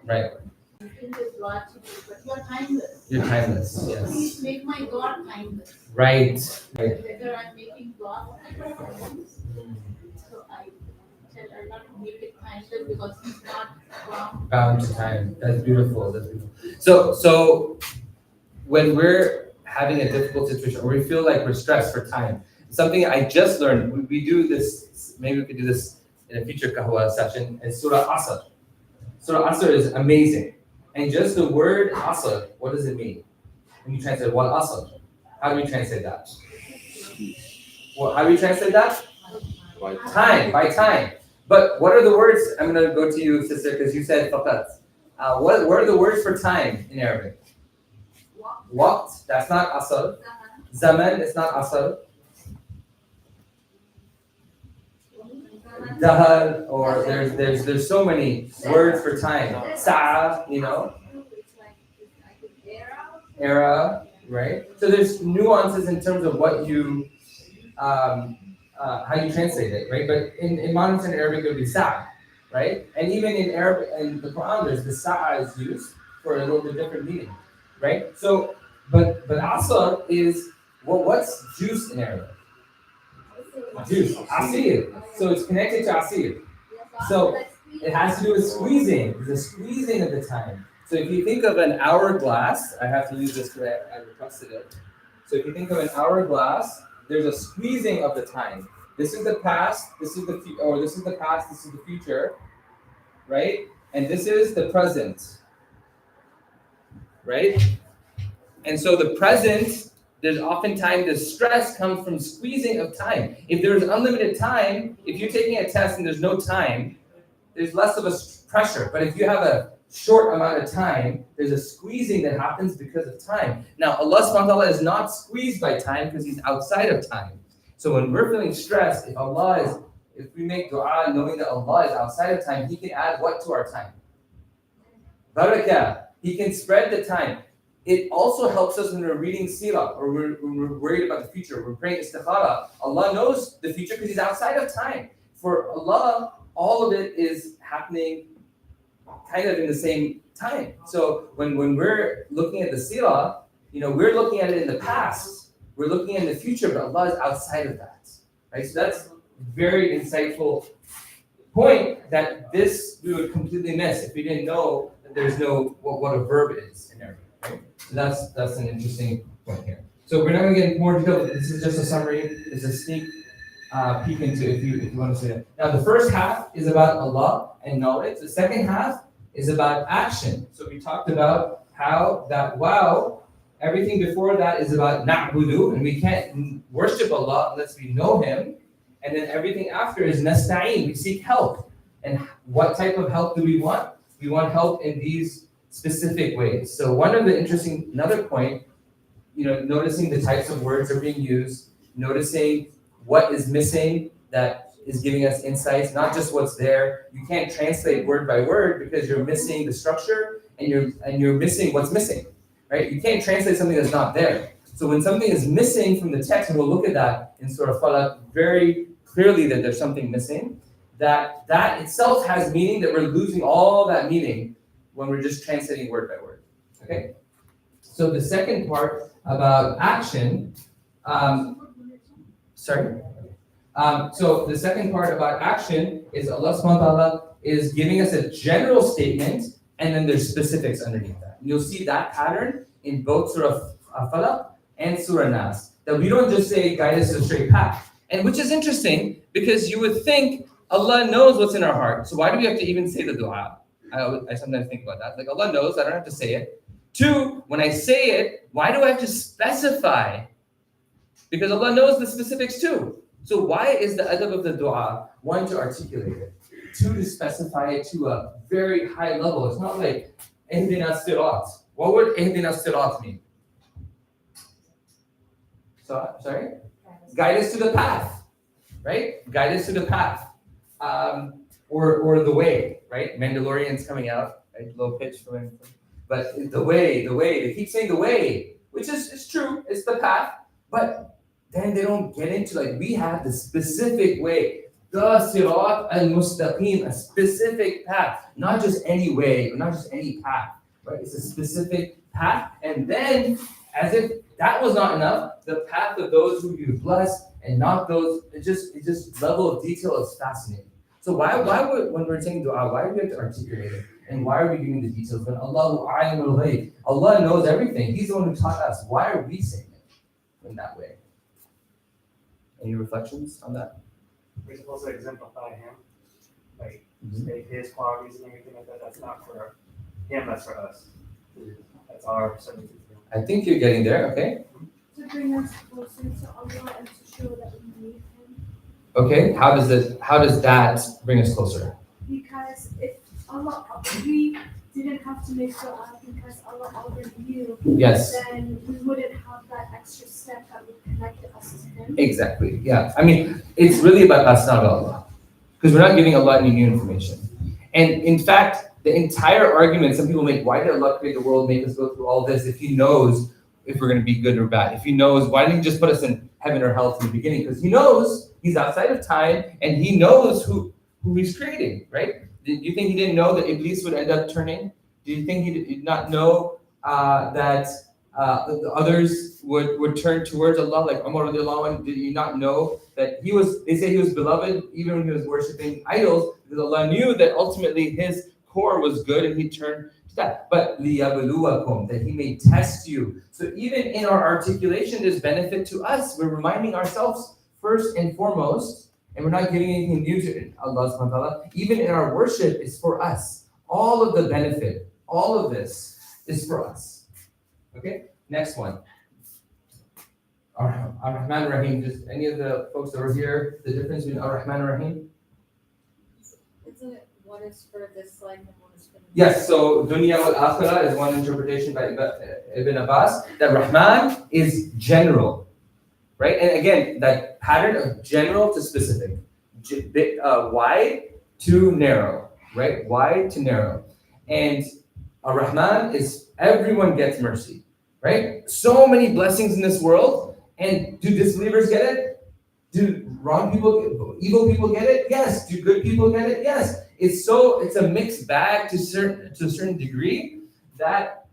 Right. It is logical, but you are timeless. You're timeless. Yes. Please make my God timeless. Right. Right. Whether I'm making God timeless, so I said I'll not make it timeless because he's not Bound to time. That's beautiful. That's beautiful. So when we're having a difficult situation or we feel like we're stressed for time, something I just learned, we do this, maybe we could do this in a future kahwa session, is Surah Asr. Surah Asr is amazing. And just the word Asr, what does it mean? When you translate Wal Asr, how do we translate that? Well, how do we translate that? Time, by time. But what are the words? I'm going to go to you, sister, because you said faqat. What are the words for time in Arabic? Waqt, that's not asr. Zaman is not asr. Dahar, or there's so many words for time. Sa'a, era, right? So there's nuances in terms of what you how you translate it, right? But in modern standard Arabic it would be sa'a, right? And even in Arabic and the Quran, there's the sa'a is used for a little bit different meaning, right? So, but asr is what's juice in Arabic? Juice, asir. So it's connected to asir. So it has to do with squeezing, the squeezing of the time. So if you think of an hourglass, I have to use this because I requested it. So if you think of an hourglass, there's a squeezing of the time. This is the past, this is the this is the past, this is the future, right? And this is the present, right? And so the present, there's oftentimes the stress comes from squeezing of time. If there's unlimited time, if you're taking a test and there's no time, there's less of a pressure. But if you have a short amount of time, there's a squeezing that happens because of time. Now, Allah subhanahu wa ta'ala is not squeezed by time because he's outside of time. So when we're feeling stressed, if we make dua knowing that Allah is outside of time, he can add what to our time? Barakah. He can spread the time. It also helps us when we're reading seerah or when we're worried about the future. We're praying istikhara. Allah knows the future because he's outside of time. For Allah, all of it is happening kind of in the same time. So when we're looking at the seerah, we're looking at it in the past. We're looking at the future, but Allah is outside of that. Right? So that's a very insightful point that this we would completely miss if we didn't know that there's no what a verb is in Arabic. Right? So that's an interesting point here. So we're not going to get into more detail. This is just a summary. It's a sneak peek into if you want to say that. Now the first half is about Allah and knowledge. The second half is about action. So we talked about how that everything before that is about na'budu, and we can't worship Allah unless we know Him. And then everything after is nasta'een. We seek help. And what type of help do we want? We want help in these specific ways. So one of the another point, noticing the types of words that are being used, noticing what is missing that is giving us insights, not just what's there. You can't translate word by word because you're missing the structure and you're missing what's missing, right? You can't translate something that's not there. So when something is missing from the text, and we'll look at that in Surah Falaq very clearly that there's something missing, that itself has meaning, that we're losing all that meaning when we're just translating word by word. Okay? So the second part about action, so the second part about action is Allah subhanahu wa ta'ala is giving us a general statement and then there's specifics underneath that. You'll see that pattern in both Surah Falaq and Surah Nas. That we don't just say guide us to the straight path. And which is interesting because you would think Allah knows what's in our heart. So why do we have to even say the dua? I sometimes think about that. Like Allah knows, I don't have to say it. Two, when I say it, why do I have to specify? Because Allah knows the specifics too. So why is the adab of the dua? One, to articulate it. Two, to specify it to a very high level. It's not like ihdina sirat. What would ihdina sirat mean? Sorry? Guide us to the path, right? Guide us to the path. Or the way, right? Mandalorian's coming out, right? Low pitch for him. But the way, they keep saying the way, which is true, it's the path, but then they don't get into we have the specific way. the sirat al-mustaqim, a specific path, not just any way, or not just any path, right? It's a specific path. And then, as if that was not enough, the path of those who you bless and not those, it just level of detail is fascinating. So why would, when we're saying dua, why do we have to articulate it? And why are we giving the details? When Allah knows everything. He's the one who taught us. Why are we saying it in that way? Any reflections on that? We're supposed to exemplify him, like take his qualities and everything like that. That's not for him, that's for us. That's our service. I think you're getting there, okay? To bring us closer to Allah and to show that we need Him. Okay, how does that bring us closer? Because if we didn't have to make dua because Allah already knew, Yes. then we wouldn't have that extra step that would connect us to Him. Exactly, yeah. I mean, it's really about us, not about Allah. Because we're not giving Allah any new information. And in fact, the entire argument some people make, why did Allah create the world, make us go through all this if He knows if we're going to be good or bad? If He knows, why didn't He just put us in heaven or hell from the beginning? Because He knows He's outside of time and He knows who He's creating, right? Do you think He didn't know that Iblis would end up turning? Do you think He did not know that the others would turn towards Allah, like Umar radiallahu anhu? Did you not know that they say he was beloved even when he was worshipping idols, because Allah knew that ultimately his core was good and he turned to that. But liyabluwakum, that He may test you. So even in our articulation, there's benefit to us. We're reminding ourselves first and foremost, and we're not giving anything new to Allah subhanahu wa ta'ala. Even in our worship, it's for us. All of the benefit, all of this is for us. Okay, next one. Ar-Rahman Rahim. Just any of the folks that were here, the difference between Ar-Rahman Rahim? Isn't it one is for this life and one is for the next? Yes, so Dunya wal Akhirah is one interpretation by Ibn Abbas, that Rahman is general, right? And again, that pattern of general to specific, wide to narrow, right? Wide to narrow. And Ar-Rahman is everyone gets mercy, right? So many blessings in this world, and do disbelievers get it? Do evil people get it? Yes. Do good people get it? Yes. It's a mixed bag to a certain degree that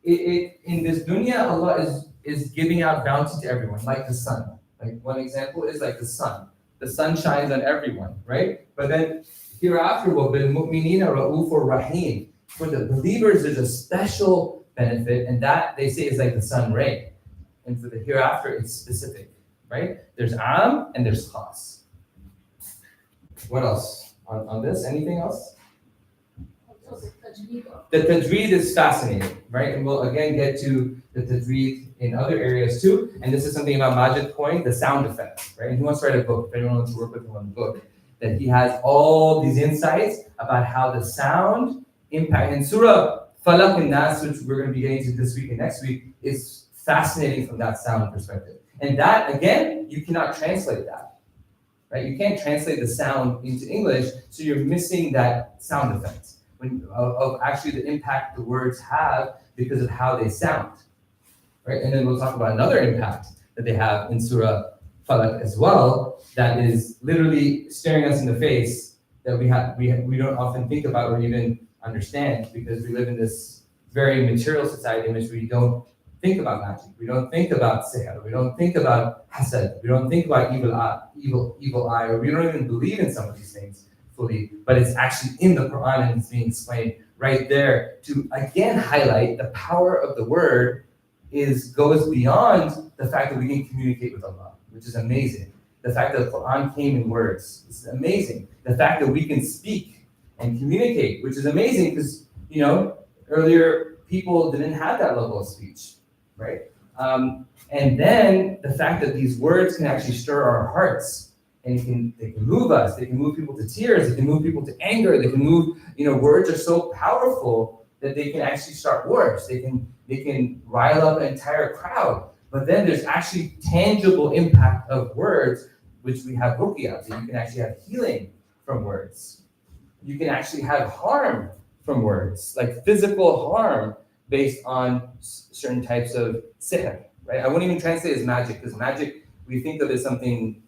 in this dunya, Allah is giving out bounty to everyone, like the sun. Like one example is like the sun. The sun shines on everyone, right? But then hereafter, وَبِالْمُؤْمِنِينَ رَؤُوفٌ رَحِيمٌ. For the believers, there's a special benefit, and that they say is like the sun ray. And for the hereafter, it's specific, right? There's am and there's khas. What else on this? Anything else? Also the tajweed of The tajweed is fascinating, right? And we'll again get to the tajweed in other areas too. And this is something about Majid point, the sound effects, right? And he wants to write a book. If anyone wants to work with him on the book, that he has all these insights about how the sound impact. And Surah Falaq and Nas, which we're going to be getting to this week and next week, is fascinating from that sound perspective. And that, again, you cannot translate that, right? You can't translate the sound into English, so you're missing that sound effect of actually the impact the words have because of how they sound, right? And then we'll talk about another impact that they have in Surah Falaq as well, that is literally staring us in the face, that we don't often think about or even understand, because we live in this very material society in which we don't think about magic, we don't think about sihr, we don't think about hasad, we don't think about evil eye, or we don't even believe in some of these things fully, but it's actually in the Quran and it's being explained right there to again highlight the power of the word goes beyond the fact that we can communicate with Allah, which is amazing. The fact that the Quran came in words, this is amazing. The fact that we can speak and communicate, which is amazing, because earlier people didn't have that level of speech, right? And then the fact that these words can actually stir our hearts, and they can move us, they can move people to tears, they can move people to anger, they can move, words are so powerful that they can actually start wars, they can rile up an entire crowd. But then there's actually tangible impact of words, which we have ruqyah, that you can actually have healing from words. You can actually have harm from words, like physical harm based on certain types of sihr, right? I won't even translate as magic, because magic we think of as something,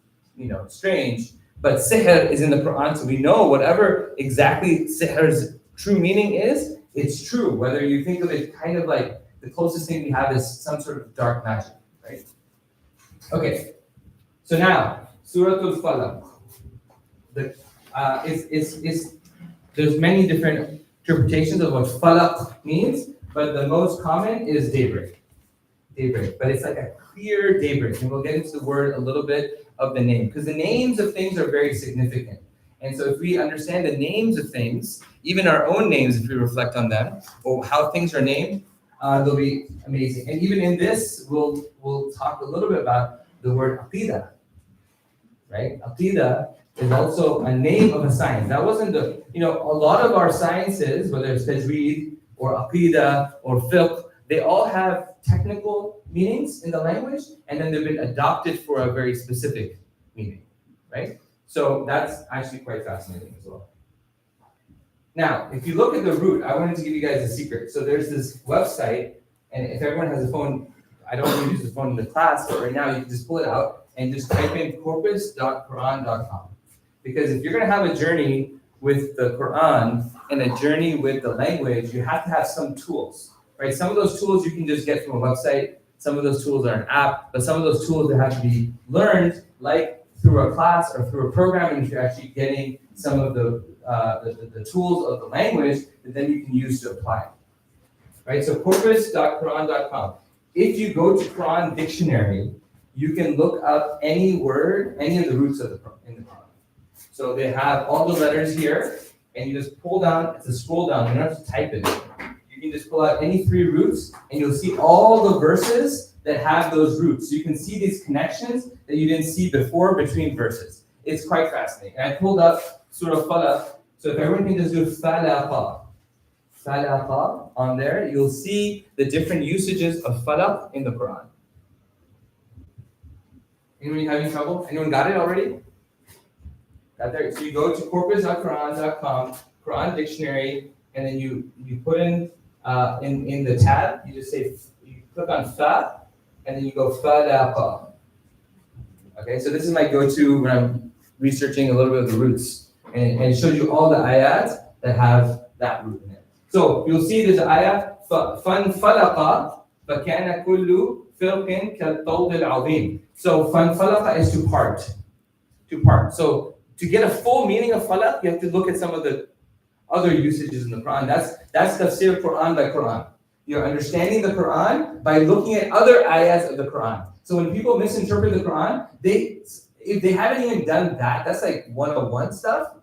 strange, But sihr is in the Quran, so we know whatever exactly sihr's true meaning is, it's true. Whether you think of it kind of like the closest thing we have is some sort of dark magic, right? Okay, so now Surah Al-Falaq. There's many different interpretations of what falaq means, but the most common is daybreak. Daybreak, but it's like a clear daybreak, and we'll get into the word a little bit of the name, because the names of things are very significant. And so if we understand the names of things, even our own names, if we reflect on them, or how things are named, they'll be amazing. And even in this, we'll talk a little bit about the word aqidah, right? Aqidah is also a name of a science. That wasn't a lot of our sciences, whether it's tajweed or aqidah or fiqh, they all have technical meanings in the language, and then they've been adopted for a very specific meaning, right? So that's actually quite fascinating as well. Now, if you look at the root, I wanted to give you guys a secret. So there's this website, and if everyone has a phone, I don't want to use the phone in the class, but right now you can just pull it out and just type in corpus.quran.com. Because if you're going to have a journey with the Quran and a journey with the language, you have to have some tools, right? Some of those tools you can just get from a website. Some of those tools are an app, but some of those tools that have to be learned, like through a class or through a program, and if you're actually getting some of the tools of the language that then you can use to apply, right? So corpus.quran.com. If you go to Quran dictionary, you can look up any word, any of the roots of in the Quran. So they have all the letters here, and you just pull down, it's a scroll down, you don't have to type it. You can just pull out any 3 roots, and you'll see all the verses that have those roots. So you can see these connections that you didn't see before between verses. It's quite fascinating. And I pulled up Surah Falaq, so if everyone can just do Falaqa on there, you'll see the different usages of Falaq in the Quran. Anyone having trouble? Anyone got it already? Got there? So you go to corpus.quran.com, Quran dictionary, and then you put in the tab, you just say, you click on fa, and then you go falaqa. Okay, so this is my go-to when I'm researching a little bit of the roots, and it shows you all the ayat that have that root in it. So you'll see there's an ayat, فَانْفَلَقَ فَكَانَ كُلُّ فِرْقٍ كَالطَّوْدِ الْعَظِيمِ. So فَانْفَلَقَ is to part. So to get a full meaning of falaq, you have to look at some of the other usages in the Quran. That's tafsir Quran by Quran. You're understanding the Quran by looking at other ayahs of the Quran. So when people misinterpret the Quran, if they haven't even done that, that's like 101 stuff.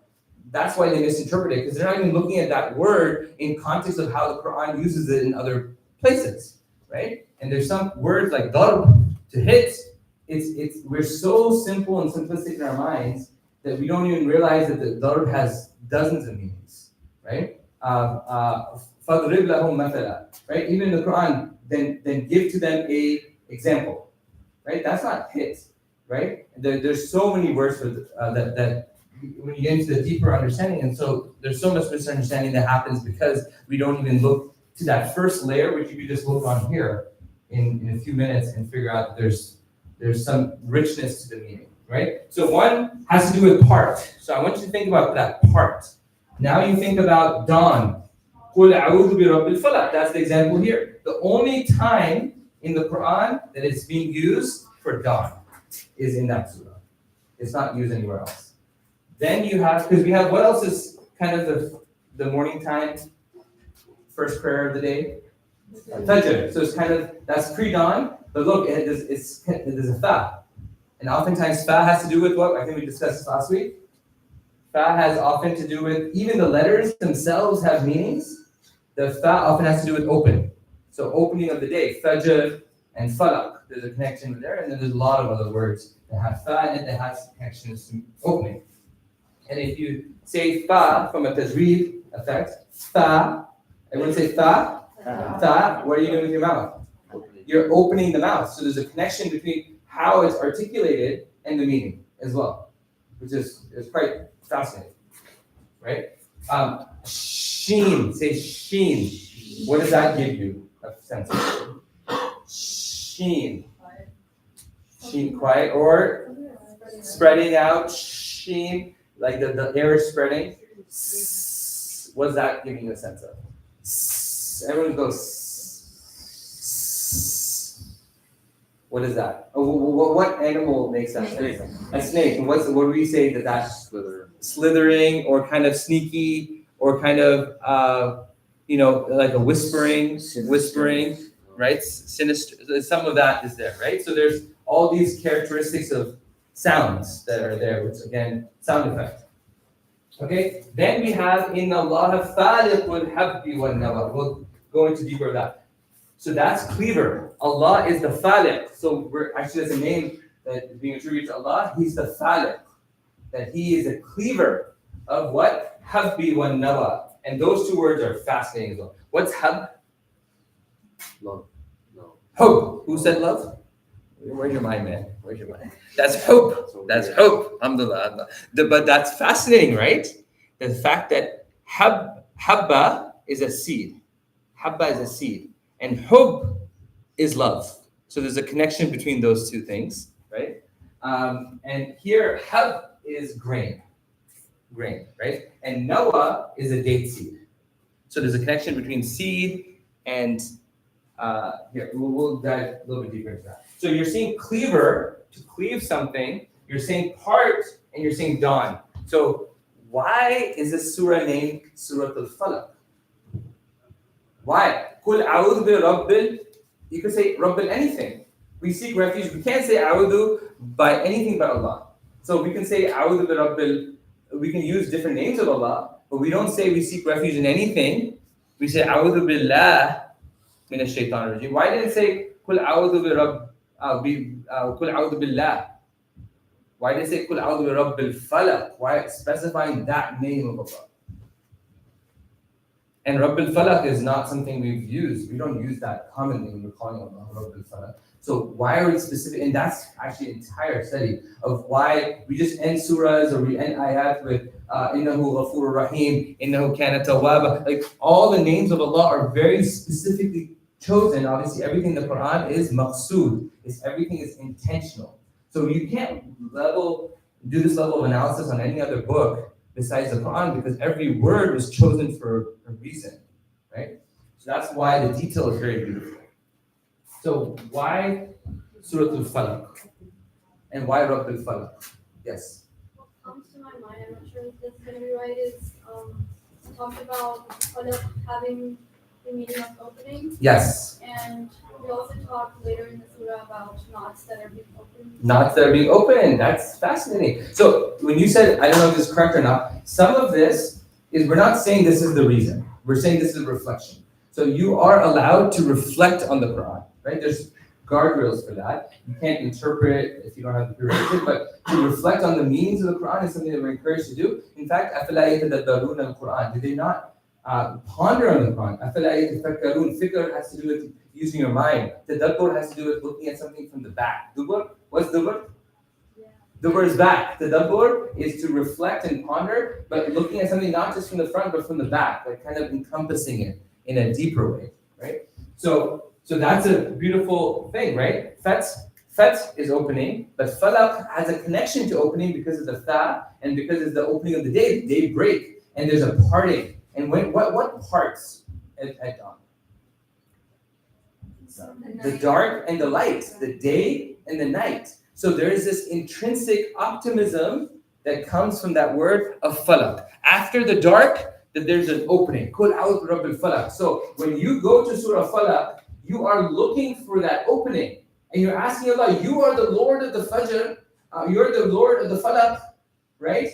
That's why they misinterpret it, because they're not even looking at that word in context of how the Quran uses it in other places, right? And there's some words like darb, to hit. We're so simple and simplistic in our minds that we don't even realize that the darb has dozens of meanings, right? فَضْرِبْ لَهُمْ مَثَلًا, right? Even in the Quran, then give to them a example, right? That's not hit, right? There's so many words for that when you get into the deeper understanding, and so there's so much misunderstanding that happens because we don't even look to that first layer, which you could just look on here in a few minutes and figure out there's some richness to the meaning, right? So one has to do with part. So I want you to think about that part. Now you think about dawn. قُلْ أَعُوذُ بِرَبِّ الْفَلَقِ. That's the example here. The only time in the Quran that it's being used for dawn is in that surah. It's not used anywhere else. Then you have, because we have, what else is kind of the morning time, first prayer of the day? Fajr. So it's kind of, that's pre-dawn, but look, there's a fa. And oftentimes fa has to do with what? I think we discussed this last week. Fa has often to do with, even the letters themselves have meanings. The fa often has to do with open. So opening of the day, fajr and falaq. There's a connection there, and then there's a lot of other words that have fa in it that has connections to opening. And if you say fa from a tajweed effect, fa, everyone say fa, fa, what are you doing with your mouth? You're opening the mouth. So there's a connection between how it's articulated and the meaning as well, which is quite fascinating, right? Sheen, say sheen. What does that give you a sense of? Sheen. Sheen, quiet, or spreading out. sheen, like the air is spreading. What's that giving you a sense of? Everyone goes. What is that? What animal makes that sound? A snake. And what do we say that's slithering or kind of sneaky or kind of like a whispering, right? Sinister. Some of that is there, right? So there's all these characteristics of sounds that are there, which again, sound effect. Okay, then we have in Allah faliqul habbi wan nawa. We'll go into deeper of that. So that's cleaver. Allah is the faliq. So we're actually there's a name that is being attributed to Allah. He's the faliq. That he is a cleaver of what? Habbi wan nawa. And those two words are fascinating as well. What's hab? Love. No. Hope. Who said love? Where's your mind, man? Where's your mind? That's hope. That's hope. Alhamdulillah. But that's fascinating, right? The fact that habba is a seed. Habba is a seed. And hub is love. So there's a connection between those two things, right? And here, hab is grain, right? And nawa is a date seed. So there's a connection between seed and here, we'll dive a little bit deeper into that. So you're saying cleaver, to cleave something, you're saying part, and you're saying dawn. So why is this surah named Surah Al-Falaq? Why? Kul a'udhu bi rabbil, you could say rabbil anything. We seek refuge. We can't say a'udhu by anything but Allah. So we can say a'udhu bi rabbil, we can use different names of Allah, but we don't say we seek refuge in anything. We say a'udhu billah min ash-shaytan rajim. Why didn't it say kul a'udhu bi rabb kul a'udhu billah? Why did it say kul a'udhu bi rabbil falaq? Why specifying that name of Allah? And Rabbil Falaq is not something we've used. We don't use that commonly when we're calling Allah Rabbil Falaq. So why are we specific? And that's actually an entire study of why we just end surahs or we end ayat with Innahu Ghafurur Rahim, Innahu Kana Tawwaba. Like all the names of Allah are very specifically chosen. Obviously, everything in the Quran is maqsood. Everything is intentional. So you can't do this level of analysis on any other book besides the Quran, because every word was chosen for a reason, right? So that's why the detail is very beautiful. So why Surah Al-Falaq? And why Rabb Al-Falaq? Yes? What comes to my mind, I'm not sure if this is going to be right, is talked about falaq having the meaning of opening. Yes. And we also talked later in the surah about knots that are being opened. Knots that are being opened. That's fascinating. So when you said, I don't know if this is correct or not, some of this is, we're not saying this is the reason. We're saying this is a reflection. So you are allowed to reflect on the Quran, right? There's guardrails for that. You can't interpret if you don't have the prerequisite, but to reflect on the meanings of the Quran is something that we're encouraged to do. In fact, أَفَلَا يَتَدَبَّرُونَ الْقُرْآنَ? Did they not ponder on the Quran? أَفَلَا يَتَفَكَّرُونَ? Fikr has to do with using your mind. Tadabbur has to do with looking at something from the back. Dubur? What's dubur? Dubur is back. Tadabbur is to reflect and ponder, but looking at something not just from the front, but from the back, like kind of encompassing it in a deeper way, right? So that's a beautiful thing, right? Fat is opening, but falaq has a connection to opening because of the fa, and because it's the opening of the day break, and there's a parting. And what parts at dawn? The dark and the light, the day and the night. So there is this intrinsic optimism that comes from that word of falaq. After the dark, that there's an opening. Kul a'udhu bi rabbil falaq. So when you go to Surah Falaq, you are looking for that opening. And you're asking Allah, you are the Lord of the Fajr, you're the Lord of the Falaq, right?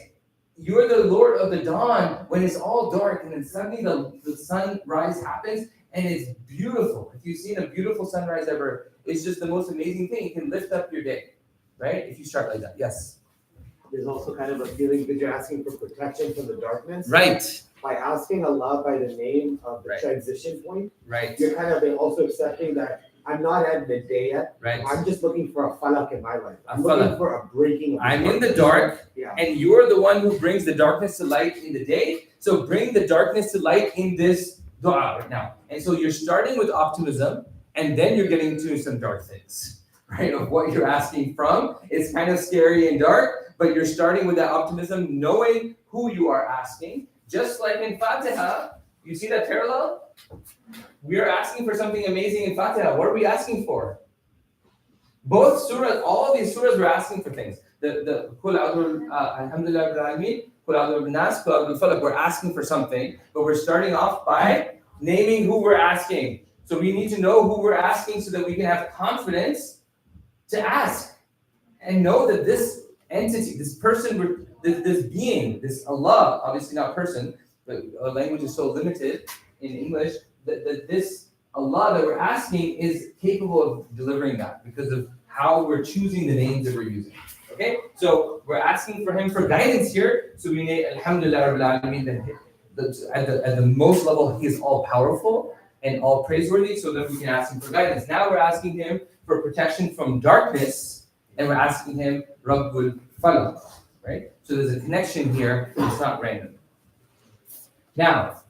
You're the Lord of the dawn when it's all dark and then suddenly the sunrise happens and it's beautiful. If you've seen a beautiful sunrise ever, it's just the most amazing thing. It can lift up your day, right? If you start like that. Yes? There's also kind of a feeling that you're asking for protection from the darkness. Right. By asking Allah by the name of the Right. transition point, Right. you're kind of also accepting that I'm not at midday yet. Right. I'm just looking for a falaq in my life. I'm A looking falaq. for a breaking of I'm in the dark, Yeah. and you're the one who brings the darkness to light in the day. So bring the darkness to light in this dua right now. And so you're starting with optimism, and then you're getting to some dark things, right? Of what you're asking from. It's kind of scary and dark, but you're starting with that optimism, knowing who you are asking. Just like in Fatiha, you see that parallel? We are asking for something amazing in Fatiha. What are we asking for? Both surahs, all of these surahs, we're asking for things. The Qul a'udhu alhamdulillah rabbil alameen, Qul a'udhu bin nas, Qul a'udhu bil falaq, we're asking for something, but we're starting off by naming who we're asking. So we need to know who we're asking so that we can have confidence to ask and know that this entity, this person, this being, this Allah, obviously not person, but our language is so limited in English, that this Allah that we're asking is capable of delivering that because of how we're choosing the names that we're using. Okay, so we're asking for him for guidance here. So we name Alhamdulillah Rabbil Alameen, at the most level, he is all powerful and all praiseworthy, so that we can ask him for guidance. Now we're asking him for protection from darkness, and we're asking him Rabbul Falaq, right? So there's a connection here, it's not random. Now,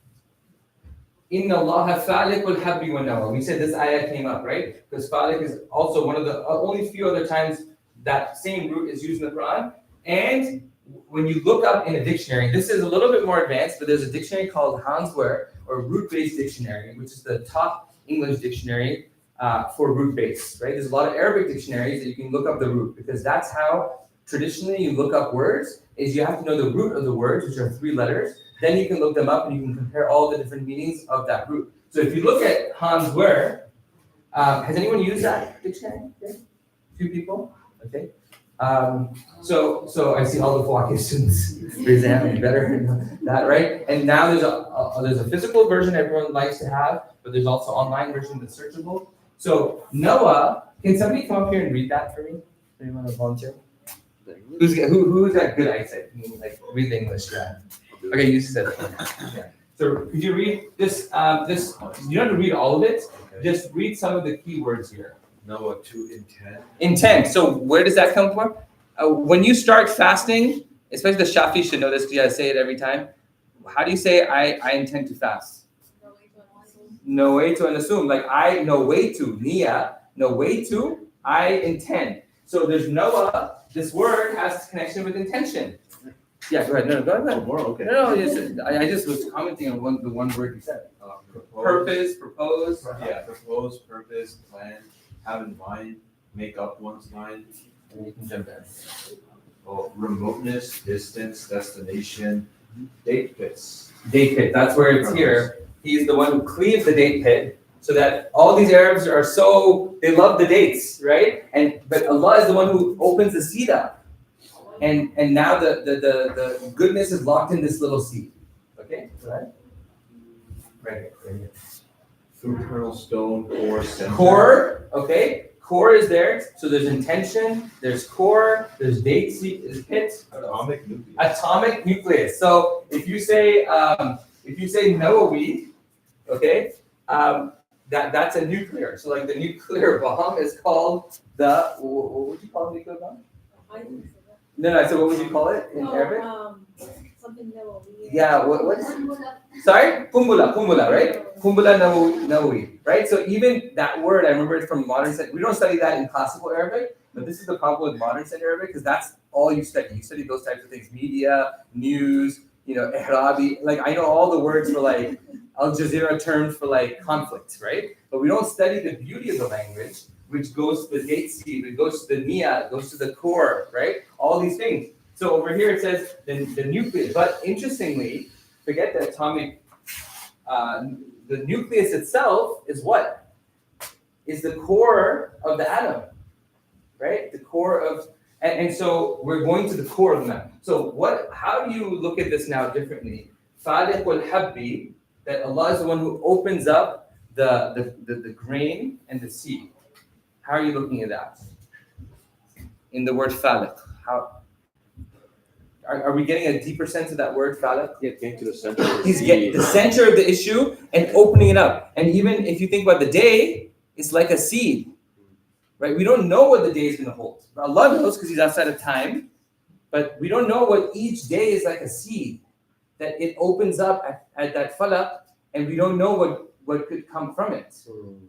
Inna Allah Faliqul Habbi wa Nawa. We said this ayah came up, right? Because Faliq is also one of the only few other times that same root is used in the Quran. And when you look up in a dictionary, this is a little bit more advanced, but there's a dictionary called Hansware, or root-based dictionary, which is the top English dictionary for root-based, right? There's a lot of Arabic dictionaries that you can look up the root, because that's how traditionally you look up words, is you have to know the root of the words, which are 3 letters. Then you can look them up and you can compare all the different meanings of that root. So if you look at Hansware, has anyone used that dictionary? Okay. 2 people? Okay. So I see all the Fawaqih students raise their hand, better know that, right? And now there's a physical version everyone likes to have, but there's also online version that's searchable. So Noah, can somebody come up here and read that for me? Anyone want to volunteer? Who's got good eyesight? Like read the English, yeah. Okay, you said it. Yeah. So could you read this? You don't have to read all of it. Just read some of the key words here. Noah 2 in 10. Intent. So where does that come from? When you start fasting, especially the Shafi should know this because you gotta say it every time. How do you say I intend to fast? No way to assume. Like I no way to niya, no way to I intend. So there's Noah. This word has connection with intention. Yeah, go ahead. No, go ahead. More, okay. No, I just was commenting on the one word you said. Purpose, propose. Yeah, propose, purpose, plan, have in mind, make up one's mind. And you can jump in. Oh, remoteness, distance, destination, date pits. Date pit. That's where it's here. He's the one who cleaves the date pit, so that all these Arabs are they love the dates, right? But Allah is the one who opens the seed up. And now the goodness is locked in this little seed. Okay? Right here. Through kernel, stone, core, center. Core, okay? Core is there. So there's intention, there's core, there's date seed, there's pit. Atomic nucleus. Atomic nucleus. So if you say Nawawi, okay, that's a nuclear. So like the nuclear bomb is called what would you call the nuclear bomb? I didn't say that. No, so what would you call it in Arabic? Something no. Yeah, what is sorry? Kumbula, right? Kumbula Nawawi, right? So even that word, I remember it from modern study. We don't study that in classical Arabic, but this is the problem with modern study Arabic, because that's all you study. You study those types of things, media, news, ihrabi. Like I know all the words for like Al Jazeera terms for like conflict, right? But we don't study the beauty of the language, which goes to the date seed, it goes to the niya, it goes to the core, right? All these things. So over here it says the nucleus. But interestingly, forget the atomic, the nucleus itself is what? Is the core of the atom, right? The core of, and so we're going to the core of the atom. So how do you look at this now differently? Faliq al-habbi, that Allah is the one who opens up the grain and the seed. How are you looking at that? In the word faliq, how are we getting a deeper sense of that word faliq? Getting to the center of the He's getting the center of the issue and opening it up. And even if you think about the day, it's like a seed, right? We don't know what the day is going to hold. Allah knows because He's outside of time, but we don't know what each day is like a seed that it opens up at that falaq, and we don't know what could come from it,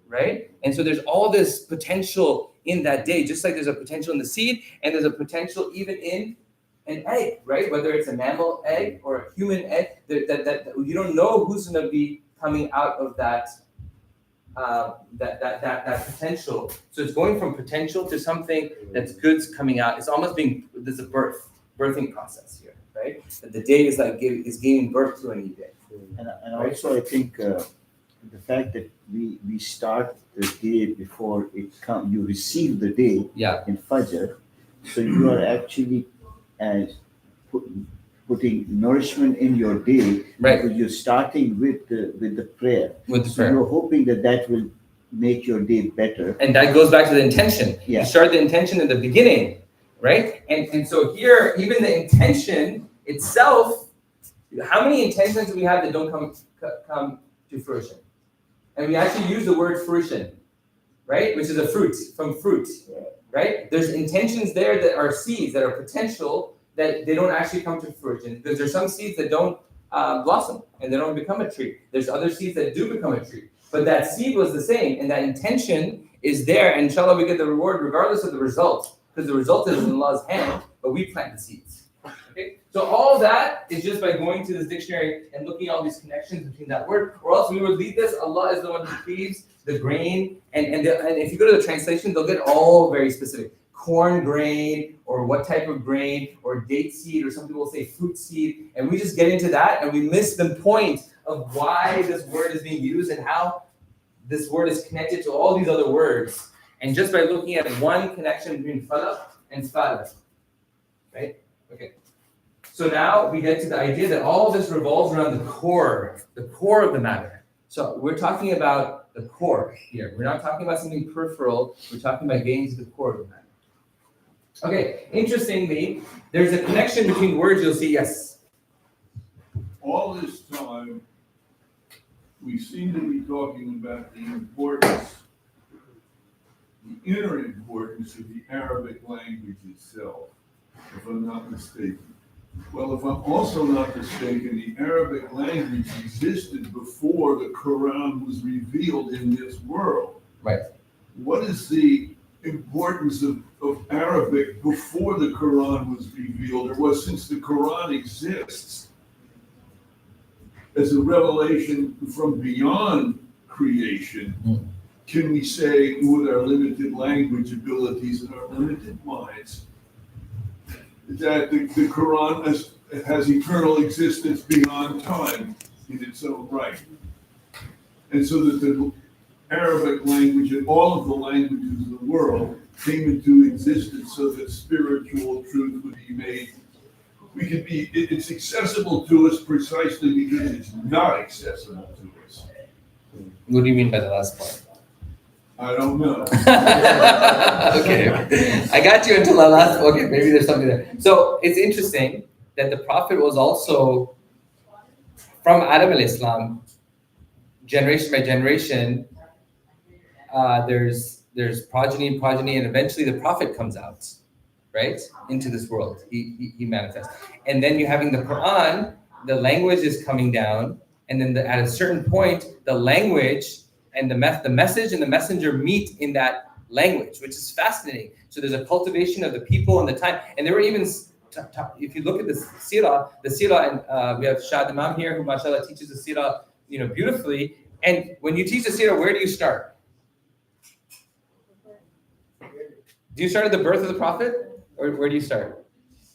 right? And so there's all this potential in that day, just like there's a potential in the seed, and there's a potential even in an egg, right? Whether it's a mammal egg or a human egg, that you don't know who's going to be coming out of that potential. So it's going from potential to something that's good's coming out. It's almost there's a birthing process here, right? That the day is like giving birth to a new day. And also I think the fact that we start the day before you receive the day Yeah. in Fajr, so you are actually putting nourishment in your day, Right. because you're starting with the prayer. With the So prayer. you're hoping that will make your day better. And that goes back to the intention. Yeah. You start the intention in the beginning, right? And so here, even the intention itself, how many intentions do we have that don't come to fruition? And we actually use the word fruition, right? Which is a fruit, from fruit, right? There's intentions there that are seeds, that are potential, that they don't actually come to fruition. Because there's some seeds that don't blossom and they don't become a tree. There's other seeds that do become a tree. But that seed was the same, and that intention is there. And inshallah, we get the reward regardless of the result, because the result is in Allah's hand, but we plant the seeds. Okay? So all that is just by going to this dictionary and looking at all these connections between that word, or else we would leave this. Allah is the one who cleaves the grain, and if you go to the translation, they'll get all very specific. Corn grain, or what type of grain, or date seed, or some people will say fruit seed, and we just get into that and we miss the point of why this word is being used and how this word is connected to all these other words. And just by looking at one connection between falaq and falaq, right? Okay. So now we get to the idea that all of this revolves around the core of the matter. So we're talking about the core here. We're not talking about something peripheral. We're talking about getting to the core of the matter. Okay, interestingly, there's a connection between words. You'll see, yes. All this time, we seem to be talking about the importance, the inner importance of the Arabic language itself, if I'm not mistaken. Well, if I'm also not mistaken, the Arabic language existed before the Quran was revealed in this world. Right. What is the importance of Arabic before the Quran was revealed, or was since the Quran exists as a revelation from beyond creation? Can we say, with our limited language abilities and our limited minds, that the Quran has eternal existence beyond time in its own right? And so that the Arabic language and all of the languages of the world came into existence so that spiritual truth would be made. It's accessible to us precisely because it's not accessible to us. What do you mean by the last part? I don't know. Okay, I got you until the last. Okay, maybe there's something there. So it's interesting that the Prophet was also from Adam al-Islam, generation by generation. There's progeny, and eventually the Prophet comes out, right, into this world. He manifests, and then you're having the Quran. The language is coming down, and then at a certain point, the language and the message and the messenger meet in that language, which is fascinating. So there's a cultivation of the people and the time, and there were even. If you look at the seerah, and we have Shah Imam here, who mashallah teaches the seerah, beautifully. And when you teach the seerah, where do you start? Do you start at the birth of the Prophet, or where do you start?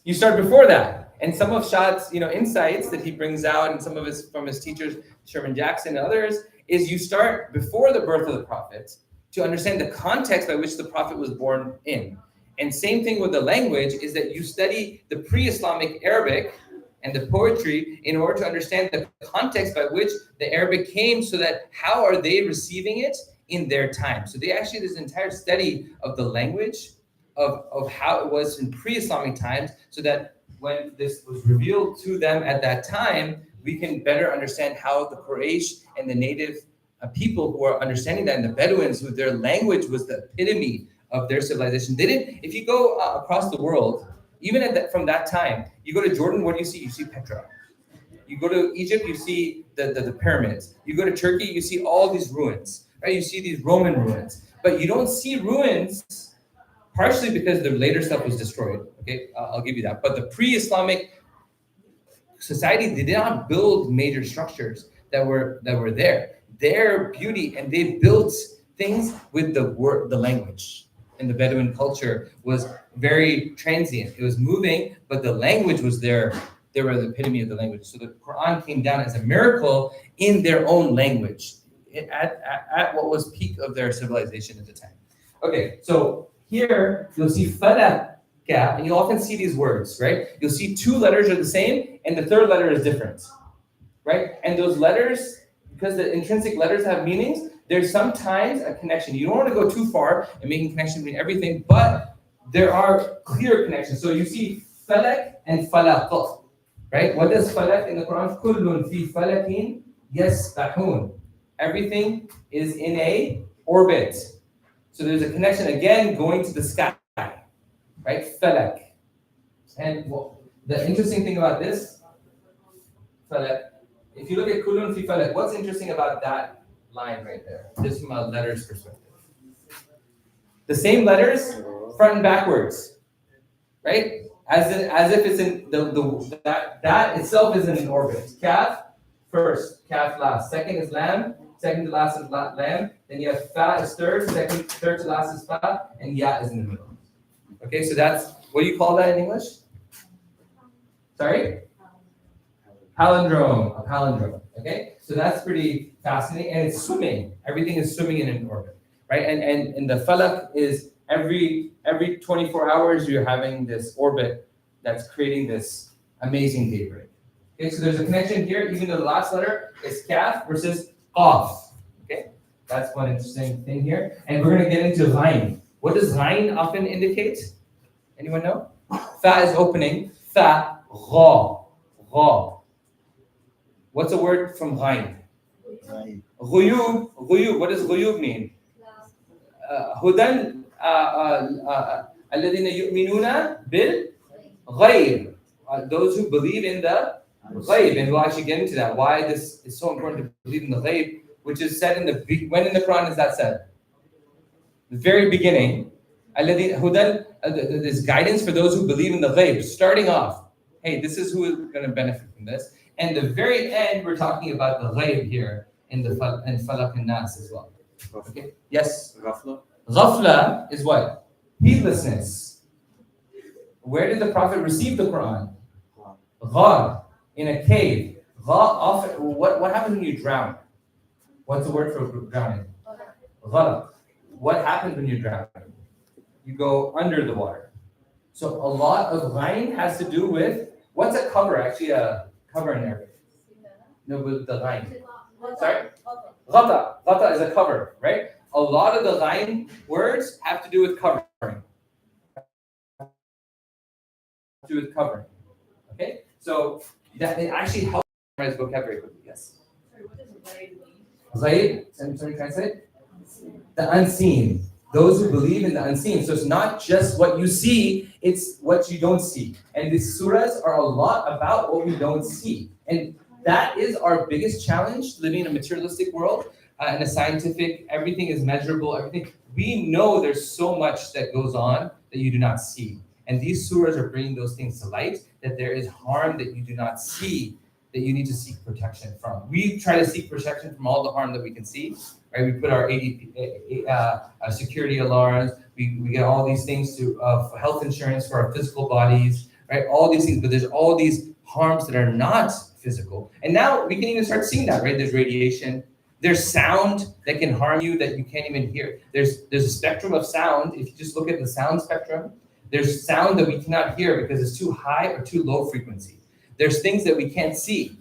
You start before that. And some of Shah's, insights that he brings out, and some of his from his teachers, Sherman Jackson and others, is you start before the birth of the Prophet to understand the context by which the Prophet was born in. And same thing with the language is that you study the pre-Islamic Arabic and the poetry in order to understand the context by which the Arabic came, so that how are they receiving it in their time. So there's an entire study of the language of how it was in pre-Islamic times, so that when this was revealed to them at that time, we can better understand how the Quraysh and the native people who are understanding that, and the Bedouins, who their language was the epitome of their civilization. If you go across the world, even from that time, you go to Jordan, what do you see? You see Petra. You go to Egypt, you see the pyramids. You go to Turkey, you see all these ruins, right? You see these Roman ruins, but you don't see ruins partially because the later stuff was destroyed. Okay, I'll give you that. But the pre-Islamic society, they did not build major structures that were there. Their beauty, and they built things with the language. And the Bedouin culture was very transient. It was moving, but the language was there. They were the epitome of the language. So the Quran came down as a miracle in their own language, at what was peak of their civilization at the time. Okay, so here you'll see falak, and you often see these words, right? You'll see two letters are the same, and the third letter is different, right? And those letters, because the intrinsic letters have meanings, there's sometimes a connection. You don't want to go too far and making connection between everything, but there are clear connections. So you see falak and falaq, right? What does falak in the Quran? Kullun fi falakin yasbahun. Everything is in a orbit. So there's a connection again going to the sky, right? Falak. And the interesting thing about this, falak, if you look at kullun fi falak, what's interesting about that line right there, just from a letters perspective? The same letters, front and backwards, right? As if it's in that itself is in an orbit. Kaf first, kaf last. Second is lam. Second to last is lam. Then you have fa is third. Third to last is fa, and ya is in the middle. Okay, so that's, what do you call that in English? Sorry? Palindrome, a palindrome. Okay, so that's pretty fascinating, and it's swimming. Everything is swimming in an orbit, right? And the falak is every 24 hours you're having this orbit that's creating this amazing daybreak. Okay, so there's a connection here, even though the last letter is kaf versus qaf. Okay, that's one interesting thing here. And we're gonna get into ghain. What does ghain often indicate? Anyone know? Fa is opening. Fa, gha, gha. What's a word from ghain? Right. Ghuyub, ghuyub. What does ghuyub mean? Hudan alladhina yu'minuna bil ghayb. Those who believe in the ghayb, and we'll actually get into that. Why this is so important to believe in the ghayb, which is said when in the Quran is that said? The very beginning. Alladhina hudan. This guidance for those who believe in the ghayb. Starting off, hey, this is who is going to benefit from this. And the very end, we're talking about the ghayb here in falak and nas as well. Okay. Yes. Ghafla. Ghafla is what? Heedlessness. Where did the Prophet receive the Quran? Ghar, in a cave. What happens when you drown? What's the word for drowning? Gharaq. What happens when you drown? You go under the water. So a lot of ghain has to do with, what's a cover? Actually, a cover in Arabic. No, with the ghain. Sorry? Ghata. Ghata is a cover, right? A lot of the ghain words have to do with covering. Okay? So that it actually helps memorize vocabulary quickly. Yes? Sorry, what does ghaib mean? Ghaib, somebody translate? The unseen. Those who believe in the unseen. So it's not just what you see, it's what you don't see. And these surahs are a lot about what we don't see. And that is our biggest challenge, living in a materialistic world, in a scientific, everything is measurable, everything. We know there's so much that goes on that you do not see. And these surahs are bringing those things to light, that there is harm that you do not see, that you need to seek protection from. We try to seek protection from all the harm that we can see, right? We put our security alarms, we get all these things for health insurance for our physical bodies, right? All these things, but there's all these harms that are not physical. And now we can even start seeing that, right? There's radiation, there's sound that can harm you that you can't even hear. There's a spectrum of sound. If you just look at the sound spectrum, there's sound that we cannot hear because it's too high or too low frequency. There's things that we can't see,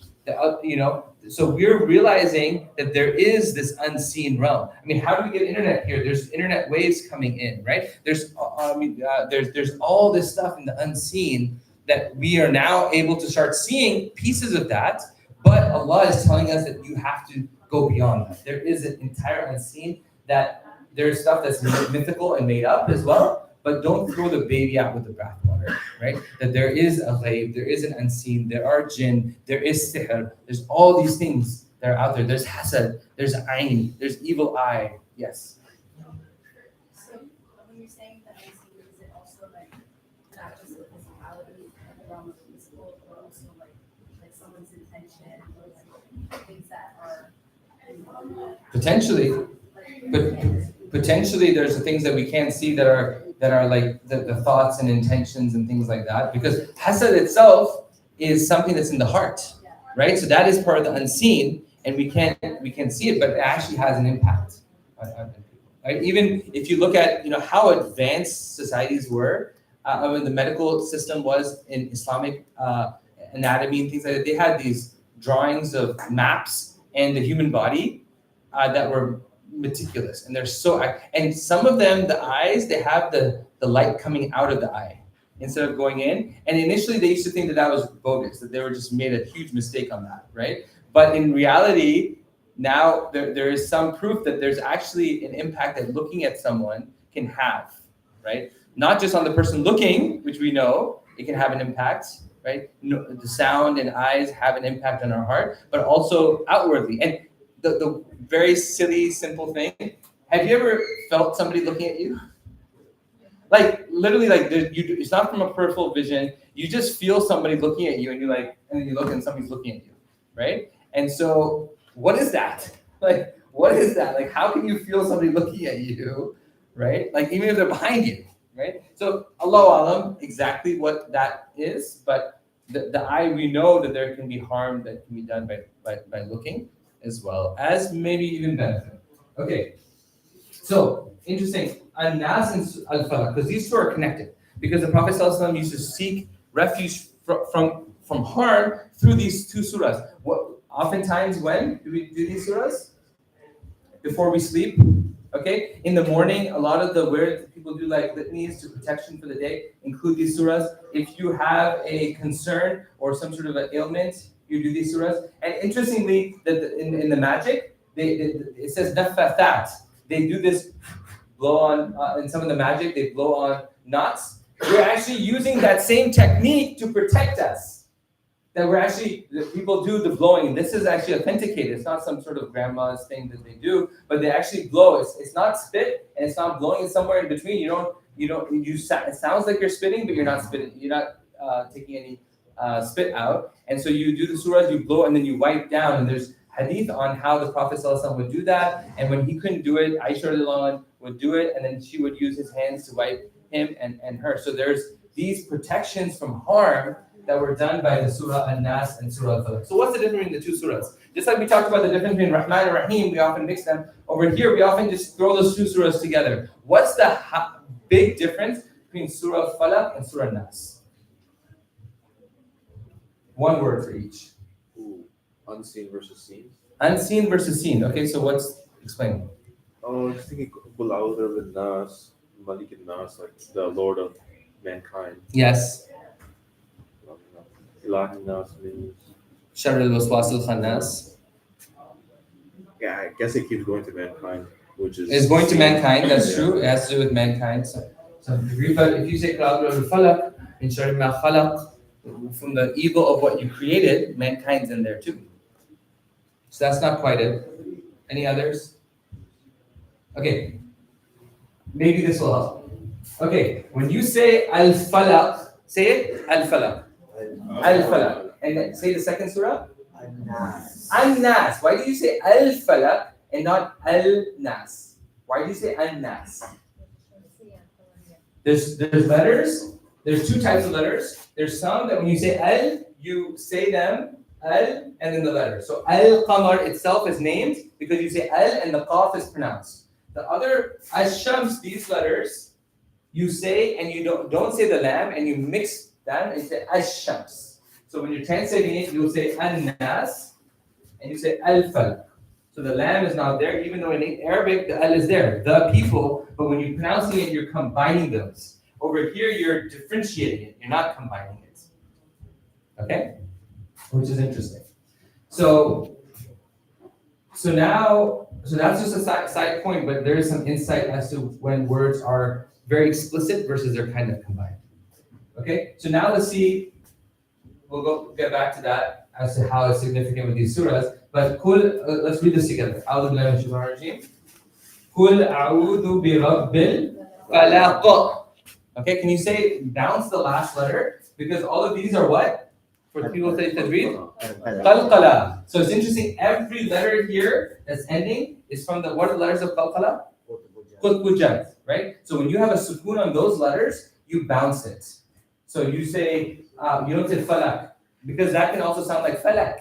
so we're realizing that there is this unseen realm. I mean, how do we get internet here? There's internet waves coming in, right? There's all this stuff in the unseen that we are now able to start seeing pieces of that, but Allah is telling us that you have to go beyond that. There is an entire unseen, that there's stuff that's mythical and made up as well, but don't throw the baby out with the bathwater, right? That there is a ghayb, there is an unseen, there are jinn, there is sihr, there's all these things that are out there. There's hasad, there's ayn, there's evil eye. Yes. So when you're saying that unseen, is it also like not just the vision, like things that are. Potentially, but potentially there's things that we can't see that are like the thoughts and intentions and things like that, because hasad itself is something that's in the heart, right? So that is part of the unseen, and we can't see it, but it actually has an impact on people, right? Even if you look at how advanced societies were, when the medical system was in Islamic anatomy and things like that, they had these drawings of maps and the human body that were meticulous, and they're so, and some of them, the eyes, they have the light coming out of the eye instead of going in. And initially they used to think that was bogus, that they were just made a huge mistake on that, right? But in reality, now there is some proof that there's actually an impact that looking at someone can have, right? Not just on the person looking, which we know it can have an impact, right? The sound and eyes have an impact on our heart, but also outwardly. And the very silly, simple thing, have you ever felt somebody looking at you? Like literally, like it's not from a peripheral vision. You just feel somebody looking at you, and you're like, and then you look and somebody's looking at you, right? And so, what is that? Like, what is that? Like, how can you feel somebody looking at you, right? Like, even if they're behind you, right? So, Allahu Alam, exactly what that is, but the eye, we know that there can be harm that can be done by looking, as well as maybe even benefit. Okay, so interesting. An-Nas and Al-Falaq, because these two are connected. Because the Prophet ﷺ used to seek refuge from harm through these two surahs. Oftentimes, when do we do these surahs? Before we sleep. Okay, in the morning, a lot of the words people do, like litanies to protection for the day, include these surahs. If you have a concern or some sort of an ailment, you do these surahs. And interestingly, that in the magic, it says naffathat. They do this blow on, in some of the magic, they blow on knots. We're actually using that same technique to protect us. That people do the blowing, and this is actually authenticated. It's not some sort of grandma's thing that they do, but they actually blow. It's not spit, and it's not blowing. It's somewhere in between. It sounds like you're spitting, but you're not spitting. You're not taking any spit out. And so you do the surahs, you blow, and then you wipe down. And there's hadith on how the Prophet ﷺ would do that. And when he couldn't do it, Aisha radiallahu anha would do it, and then she would use his hands to wipe him and her. So there's these protections from harm that were done by the Surah An-Nas and Surah Al-Falaq. So what's the difference between the two surahs? Just like we talked about the difference between Rahman and Rahim, we often mix them. Over here, we often just throw those two surahs together. What's the big difference between Surah Al-Falaq and Surah An-Nas? One word for each. Ooh, unseen versus seen. Unseen versus seen. Okay, so explain. Oh, I was thinking Qul A'udhu Bin-Nas, Malik An-Nas, like the Lord of mankind. Yes. Ilah An-Nas means. Sharr al-Waswas al-Khannas. Yeah, I guess it keeps going to mankind, which is. It's going to mankind, that's Yeah. true. It has to do with mankind. So if you say Qul al-Falaq, in Sharr ma khalaq, from the evil of what you created, mankind's in there too. So that's not quite it. Any others? Okay. Maybe this will help. Okay, when you say Al-Falaq, say it, Al-Falaq. Al-Falaq. And then say the second surah. An-Nas. Why do you say Al-Falaq and not Al-Nas? Why do you say An-Nas? There's letters. There's two types of letters. There's some that when you say Al, you say them Al and then the letter. So Al-Qamar itself is named because you say Al and the Qaf is pronounced. The other Ash-Shams, these letters, you say and you don't say the lam and you mix them and say Ash-Shams. So when you're translating it, you'll say An-Nas and you say Al-Falaq. So the lam is not there, even though in Arabic the Al is there, the people, but when you're pronouncing it, you're combining those. Over here, you're differentiating it, you're not combining it. Okay? Which is interesting. So that's just a side point, but there is some insight as to when words are very explicit versus they're kind of combined. Okay, so now let's see, get back to that as to how it's significant with these surahs. But let's read this together. A'udhu billahi minash shaitanir rajeem. Qul a'udhu bi rabbil falaq. Okay, can you say bounce the last letter? Because all of these are what? For people say tajweed, Qalqala. qalqala. So it's interesting. Every letter here that's ending is from the what are the letters of qalqala? Qutbujat, right? So when you have a sukoon on those letters, you bounce it. So you say, you don't say falak, because that can also sound like falak.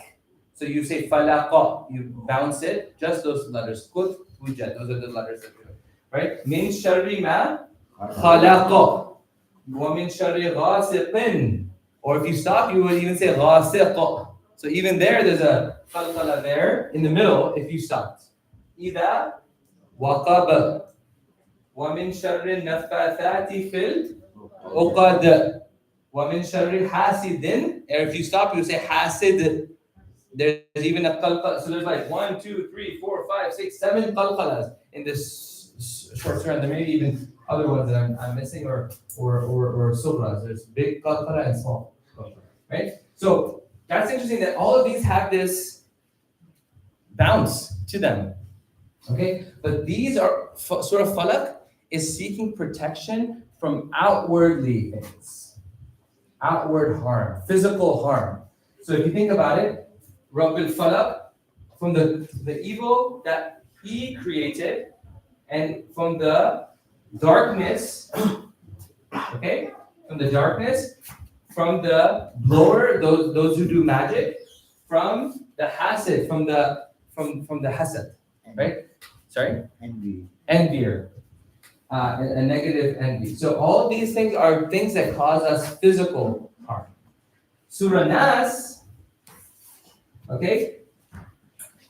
So you say falaqa, you bounce it, just those letters. Qutbujat, those are the letters that do it, right? Min sharri ma khalaqa, wa min sharri ghasiqin. Or if you stop, you would even say ghasiq. So even there's a qalqala there in the middle if you stopped. Ida waqab. ومن شر النفاثات في العقد ومن شر حاسد. Or if you stop, you say حاسد. There's even a qalqala. So there's like 1, 2, 3, 4, 5, 6, 7 qalqalas in this short surah. There may be even other ones that I'm missing or surahs. There's big qalqala and small qalqala, right? So that's interesting that all of these have this bounce to them. Okay, but these are Surah Falaq is seeking protection from outwardly things, outward harm, physical harm. So if you think about it, Rabbil Falaq, from the evil that he created, and from the darkness, okay, from the darkness, from the blower, those who do magic, from the hasid, from the hasad, right? Sorry? Envier. A negative envy. So all of these things are things that cause us physical harm. Surah Nas, okay?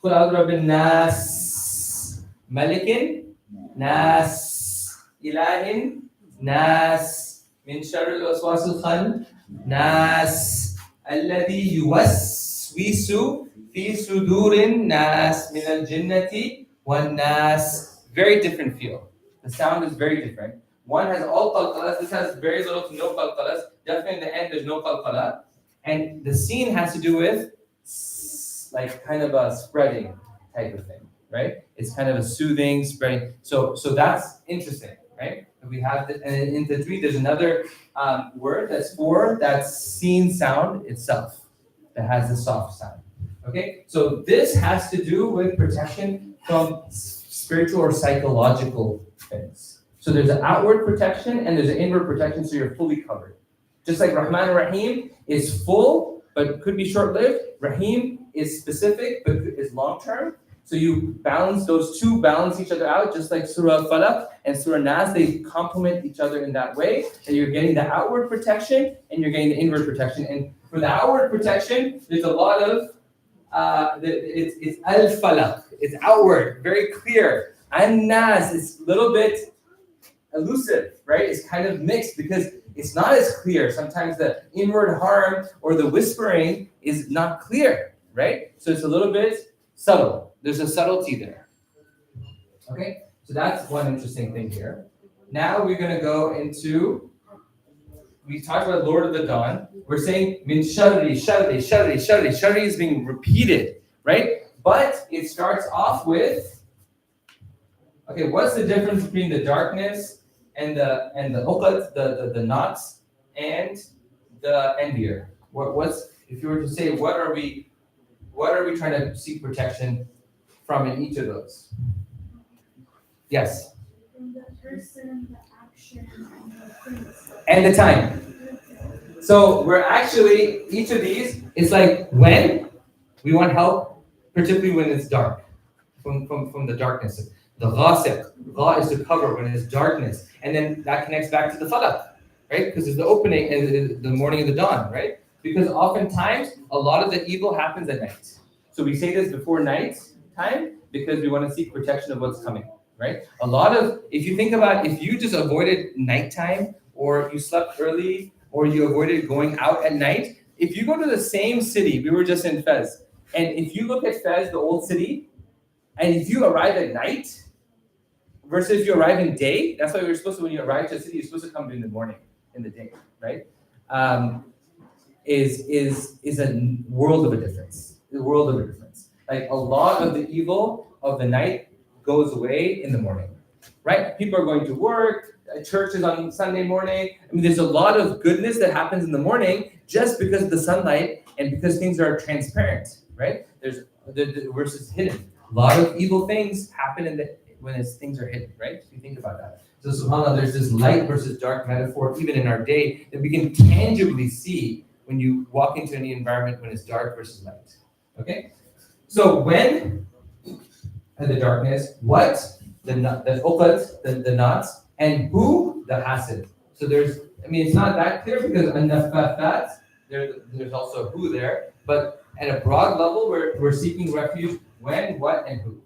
Qul a'udhu birabbin nas, malikin, nas, ilahin, nas, min sharril waswasil khan, nas, alladhi yuwaswisu fi sudurin nas min al-jinnati wan nas. Very different feel. The sound is very different. One has all qalqalas, this has very little to no qalqalas. Definitely in the end, there's no qalqala. And the scene has to do with like kind of a spreading type of thing, right? It's kind of a soothing, spreading. So that's interesting, right? We have this, and in Tajweed, there's another word that's for that scene sound itself that has the soft sound. Okay, so this has to do with protection from spiritual or psychological things. So there's an outward protection and there's an inward protection, so you're fully covered. Just like Rahman and Rahim is full, but could be short-lived. Rahim is specific, but is long-term. So you balance, those two balance each other out, just like Surah Falaq and Surah Nas, they complement each other in that way, that you're getting the outward protection and you're getting the inward protection. And for the outward protection, there's a lot of, it's al-Falaq, it's outward, very clear. An-Nas is a little bit elusive, right? It's kind of mixed because it's not as clear. Sometimes the inward harm or the whispering is not clear, right? So it's a little bit subtle. There's a subtlety there. Okay, so that's one interesting thing here. Now we're going to go into, we talked about Lord of the Dawn. We're saying min sharri, sharri, sharri, sharri. Sharri is being repeated, right? But it starts off with, okay, what's the difference between the darkness and the uqad, the knots, and the envier? What's, if you were to say, what are we trying to seek protection from in each of those? Yes. From the person, the action, and the things. And the time. So we're actually, each of these is like when we want help, particularly when it's dark, from the darkness. The ghasiq, gha is to cover when it's darkness. And then that connects back to the falaq, right? Because it's the opening and the morning of the dawn, right? Because oftentimes a lot of the evil happens at night. So we say this before night time because we want to seek protection of what's coming, right? A lot of, if you think about, if you just avoided nighttime or you slept early or you avoided going out at night, if you go to the same city, we were just in Fez, and if you look at Fez, the old city, and if you arrive at night versus if you arrive in day, that's why we're supposed to, when you arrive to a city, you're supposed to come in the morning, in the day, right? Is a world of a difference. The world of a difference. Like a lot of the evil of the night goes away in the morning, right? People are going to work, church is on Sunday morning. I mean, there's a lot of goodness that happens in the morning just because of the sunlight and because things are transparent, right? There's the versus hidden. A lot of evil things happen when things are hidden, right? So you think about that. So subhanAllah, there's this light versus dark metaphor even in our day that we can tangibly see when you walk into any environment when it's dark versus light. Okay? So when the darkness, what? The uqad, the knots, and who? The hasid. So it's not that clear because an-nafathat, there's also who there, but at a broad level, we're seeking refuge when, what, and who.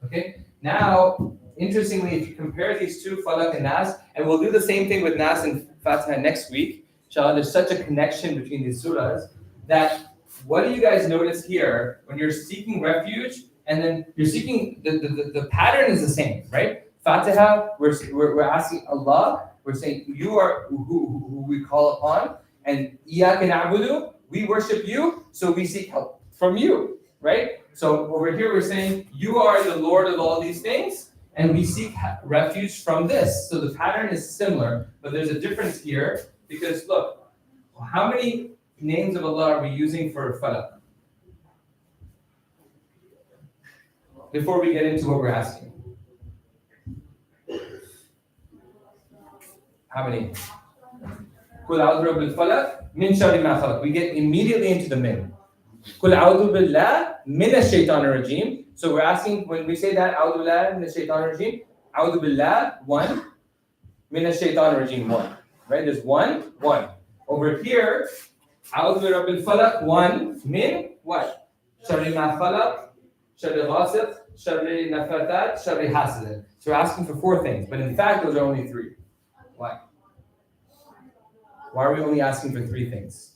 Okay? Now, interestingly, if you compare these two, Falaq and Nas, and we'll do the same thing with Nas and Fatiha next week, inshallah, there's such a connection between these surahs that what do you guys notice here when you're seeking refuge and then you're seeking, the pattern is the same, right? Fatiha, we're asking Allah, we're saying you are who we call upon, and Iyaka na'budu, we worship you, so we seek help from you, right? So over here we're saying you are the Lord of all these things, and we seek refuge from this. So the pattern is similar, but there's a difference here because look, how many names of Allah are we using for Falaq? Before we get into what we're asking. How many? Qul a'udhu birabbil falaq min sharri ma khalaq. We get immediately into the min. Qul a'udhu billah minash shaitanir rajim. So we're asking, when we say that, a'udhu billah minash shaitanir rajim, a'udhu billah, one, minash shaitanir rajim, one. Right? There's one. Over here, a'udhu birabbil falaq, one, min, what? Sharri ma khalaq, sharri ghasiq, sharri nafathat, sharri hasid. So we're asking for 4 things, but in fact, those are only 3. Why? Why are we only asking for 3 things?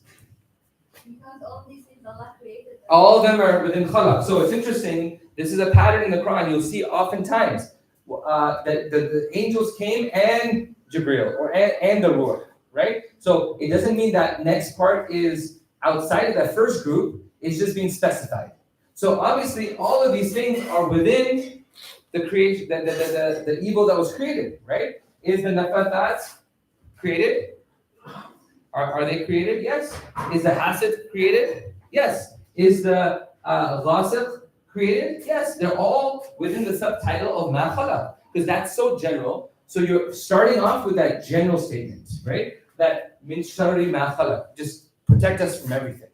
Because all these things Allah created. All of them are within khalaq. So it's interesting. This is a pattern in the Quran. You'll see oftentimes that the angels came and Jibreel and the Ruh, right? So it doesn't mean that next part is outside of that first group. It's just being specified. So obviously, all of these things are within the creation, the evil that was created, right? Is the nafathat created? Are they created? Yes. Is the hasid created? Yes. Is the ghasiq created? Yes. They're all within the subtitle of ma khalaq, because that's so general. So you're starting off with that general statement, right? That min sharri ma khalaq, just protect us from everything.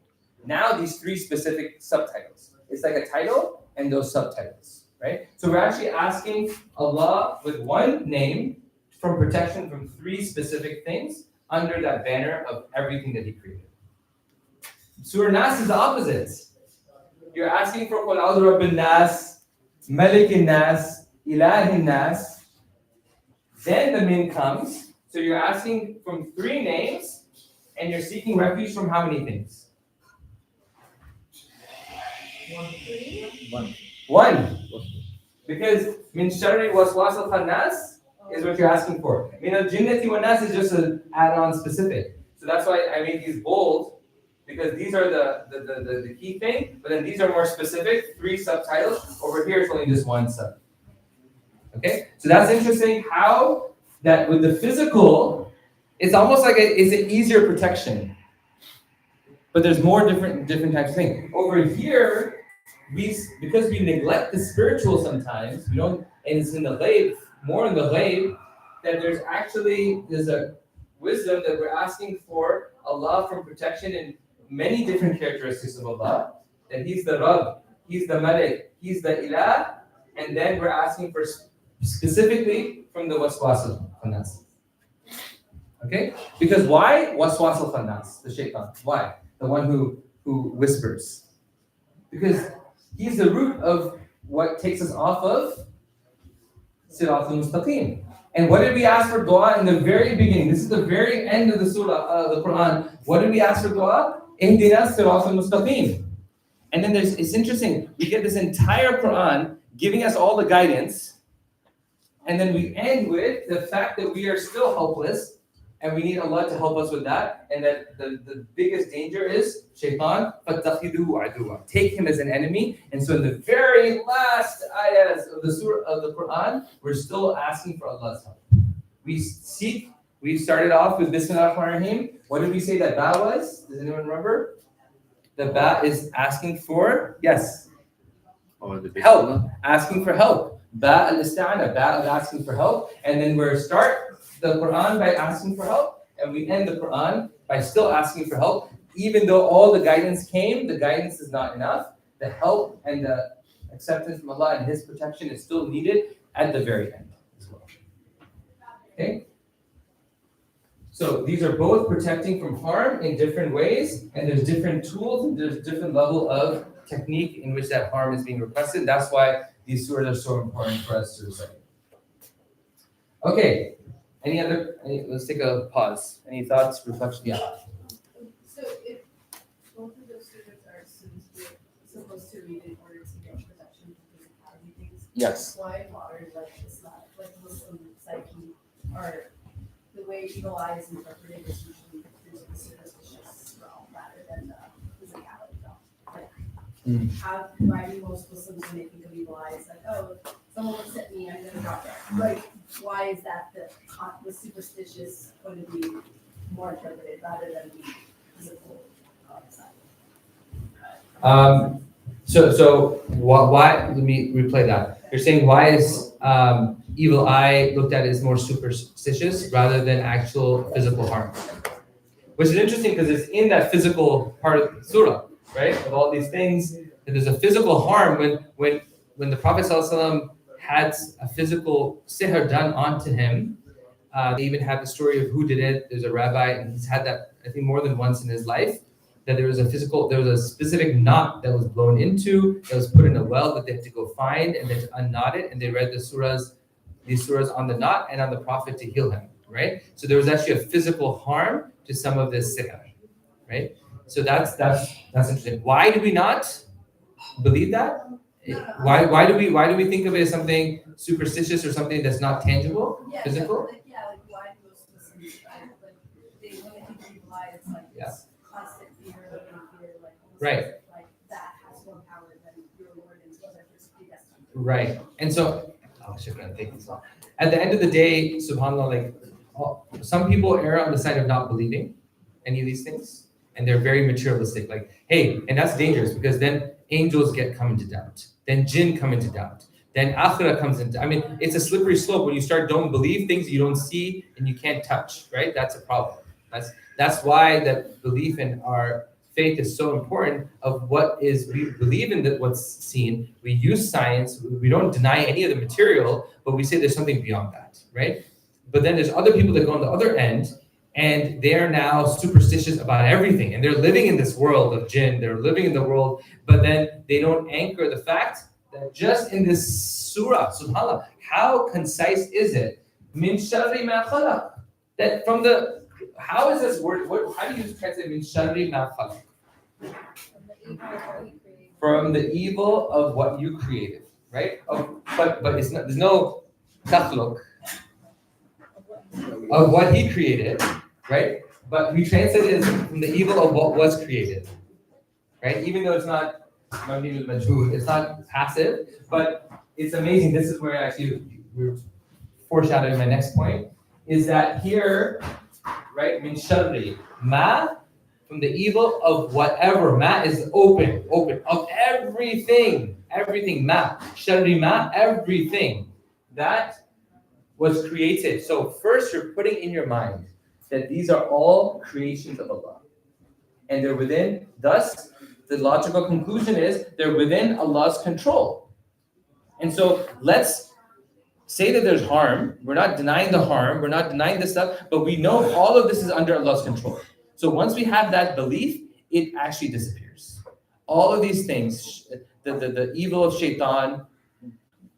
Now these 3 specific subtitles. It's like a title and those subtitles, right? So we're actually asking Allah with one name from protection from 3 specific things under that banner of everything that He created. Surah Nas is the opposite. You're asking for Qul a'udhu birabbin nas, malikin nas, ilahin nas. Then the min comes. So you're asking from 3 names, and you're seeking refuge from how many things? 1. Because min sharri waswas al-khannas is what you're asking for. Min al-jinnati wa nas is just an add-on specific. So that's why I made these bold, because these are the key thing, but then these are more specific, 3 subtitles. Over here it's only just 1 sub. Okay? So that's interesting how that with the physical, it's almost like it's an easier protection. But there's more different types of things. Over here, because we neglect the spiritual sometimes, we don't, and it's in the ghaib, more in the ghaib, that there's a wisdom that we're asking for Allah from protection in many different characteristics of Allah. That He's the Rabb, He's the Malik, He's the Ilah, and then we're asking for specifically from the Waswas al-Khannas. Okay? Because why? Waswas al-Khannas, the shaitan. Why? The one who whispers. Because he's the root of what takes us off of Sirat al-Mustaqim. And what did we ask for dua in the very beginning? This is the very end of the surah, the Quran. What did we ask for dua? Ihdina Sirat al-Mustaqim. And then it's interesting, we get this entire Quran giving us all the guidance, and then we end with the fact that we are still helpless, and we need Allah to help us with that, and that the biggest danger is shaitan, فَاتَّخِذُهُ عَدُوًّا. Take him as an enemy. And so in the very last ayahs of the surah of the Quran, we're still asking for Allah's help. We We started off with Bismillah ar-Rahman ar-Rahim. What did we say that ba was? Does anyone remember? The ba is asking for, yes, Or the help, asking for help. Ba al-isti'ana, ba of asking for help. And then we start the Quran by asking for help, and we end the Quran by still asking for help. Even though all the guidance came, the guidance is not enough. The help and the acceptance from Allah and His protection is still needed at the very end as well. Okay? So these are both protecting from harm in different ways, and there's different tools and there's different level of technique in which that harm is being requested. That's why these surahs are so important for us to recite. Okay, let's take a pause. Any thoughts, reflections? Yeah. So if both of those students are students who are supposed to read in order to get protection from physicality things, Yes. why modern like Islam, like Muslim psyche, are the way evil eye is interpreted is usually through the superstitious realm rather than the physicality realm. Like, why do most Muslims when they think of evil eye is like, oh, someone looks at me, I'm gonna drop it. Like, why is that the superstitious going to be more interpreted rather than the physical side? So why? Let me replay that. You're saying why is evil eye looked at as more superstitious rather than actual physical harm? Which is interesting because it's in that physical part of the surah, right? Of all these things, that there's a physical harm when the Prophet ﷺ had a physical sihr done onto him. They even have the story of who did it. There's a rabbi, and he's had that I think more than once in his life. That there was a specific knot that was blown into, that was put in a well that they had to go find and then to unknot it, and they read these surahs on the knot and on the Prophet to heal him, right? So there was actually a physical harm to some of this sihr, right? So that's interesting. Why do we not believe that? Why do we think of it as something superstitious or something that's not tangible, physical? Like why do most Muslims like they when they think of evil eye, it's like Yeah. this constant fear, living fear, like almost Right. like that has more power than your Lord and whether it's predestined. Right. And so, at the end of the day, subhanAllah, like some people err on the side of not believing any of these things, and they're very materialistic. Like, hey, and that's dangerous because then angels come into doubt, then jinn come into doubt, then akhirah comes into. I mean, it's a slippery slope when you don't believe things you don't see and you can't touch. Right? That's a problem. That's why that belief in our faith is so important. Of what is we believe in what's seen. We use science. We don't deny any of the material, but we say there's something beyond that, right? But then there's other people that go on the other end, and they're now superstitious about everything, and they're living in this world of jinn. They're living in the world, but then they don't anchor the fact that just in this surah, subhanAllah, how concise is it? Min sharri ma khalaq. That from the how is this word? How do you translate min sharri ma khalaq? From the evil of what you created, right? But it's not. There's no takhluq of what He created, right? But we translate it as from the evil of what was created, right? Even though it's not it's not passive, but it's amazing. This is where actually we're foreshadowing my next point. Is that here, right? Min sharri ma. From the evil of whatever. Ma is open of everything, ma, sharri ma, everything that was created. So first you're putting in your mind that these are all creations of Allah. And they're within, thus the logical conclusion is they're within Allah's control. And so let's say that there's harm. We're not denying the harm, we're not denying this stuff, but we know all of this is under Allah's control. So once we have that belief, it actually disappears. All of these things, the evil of shaitan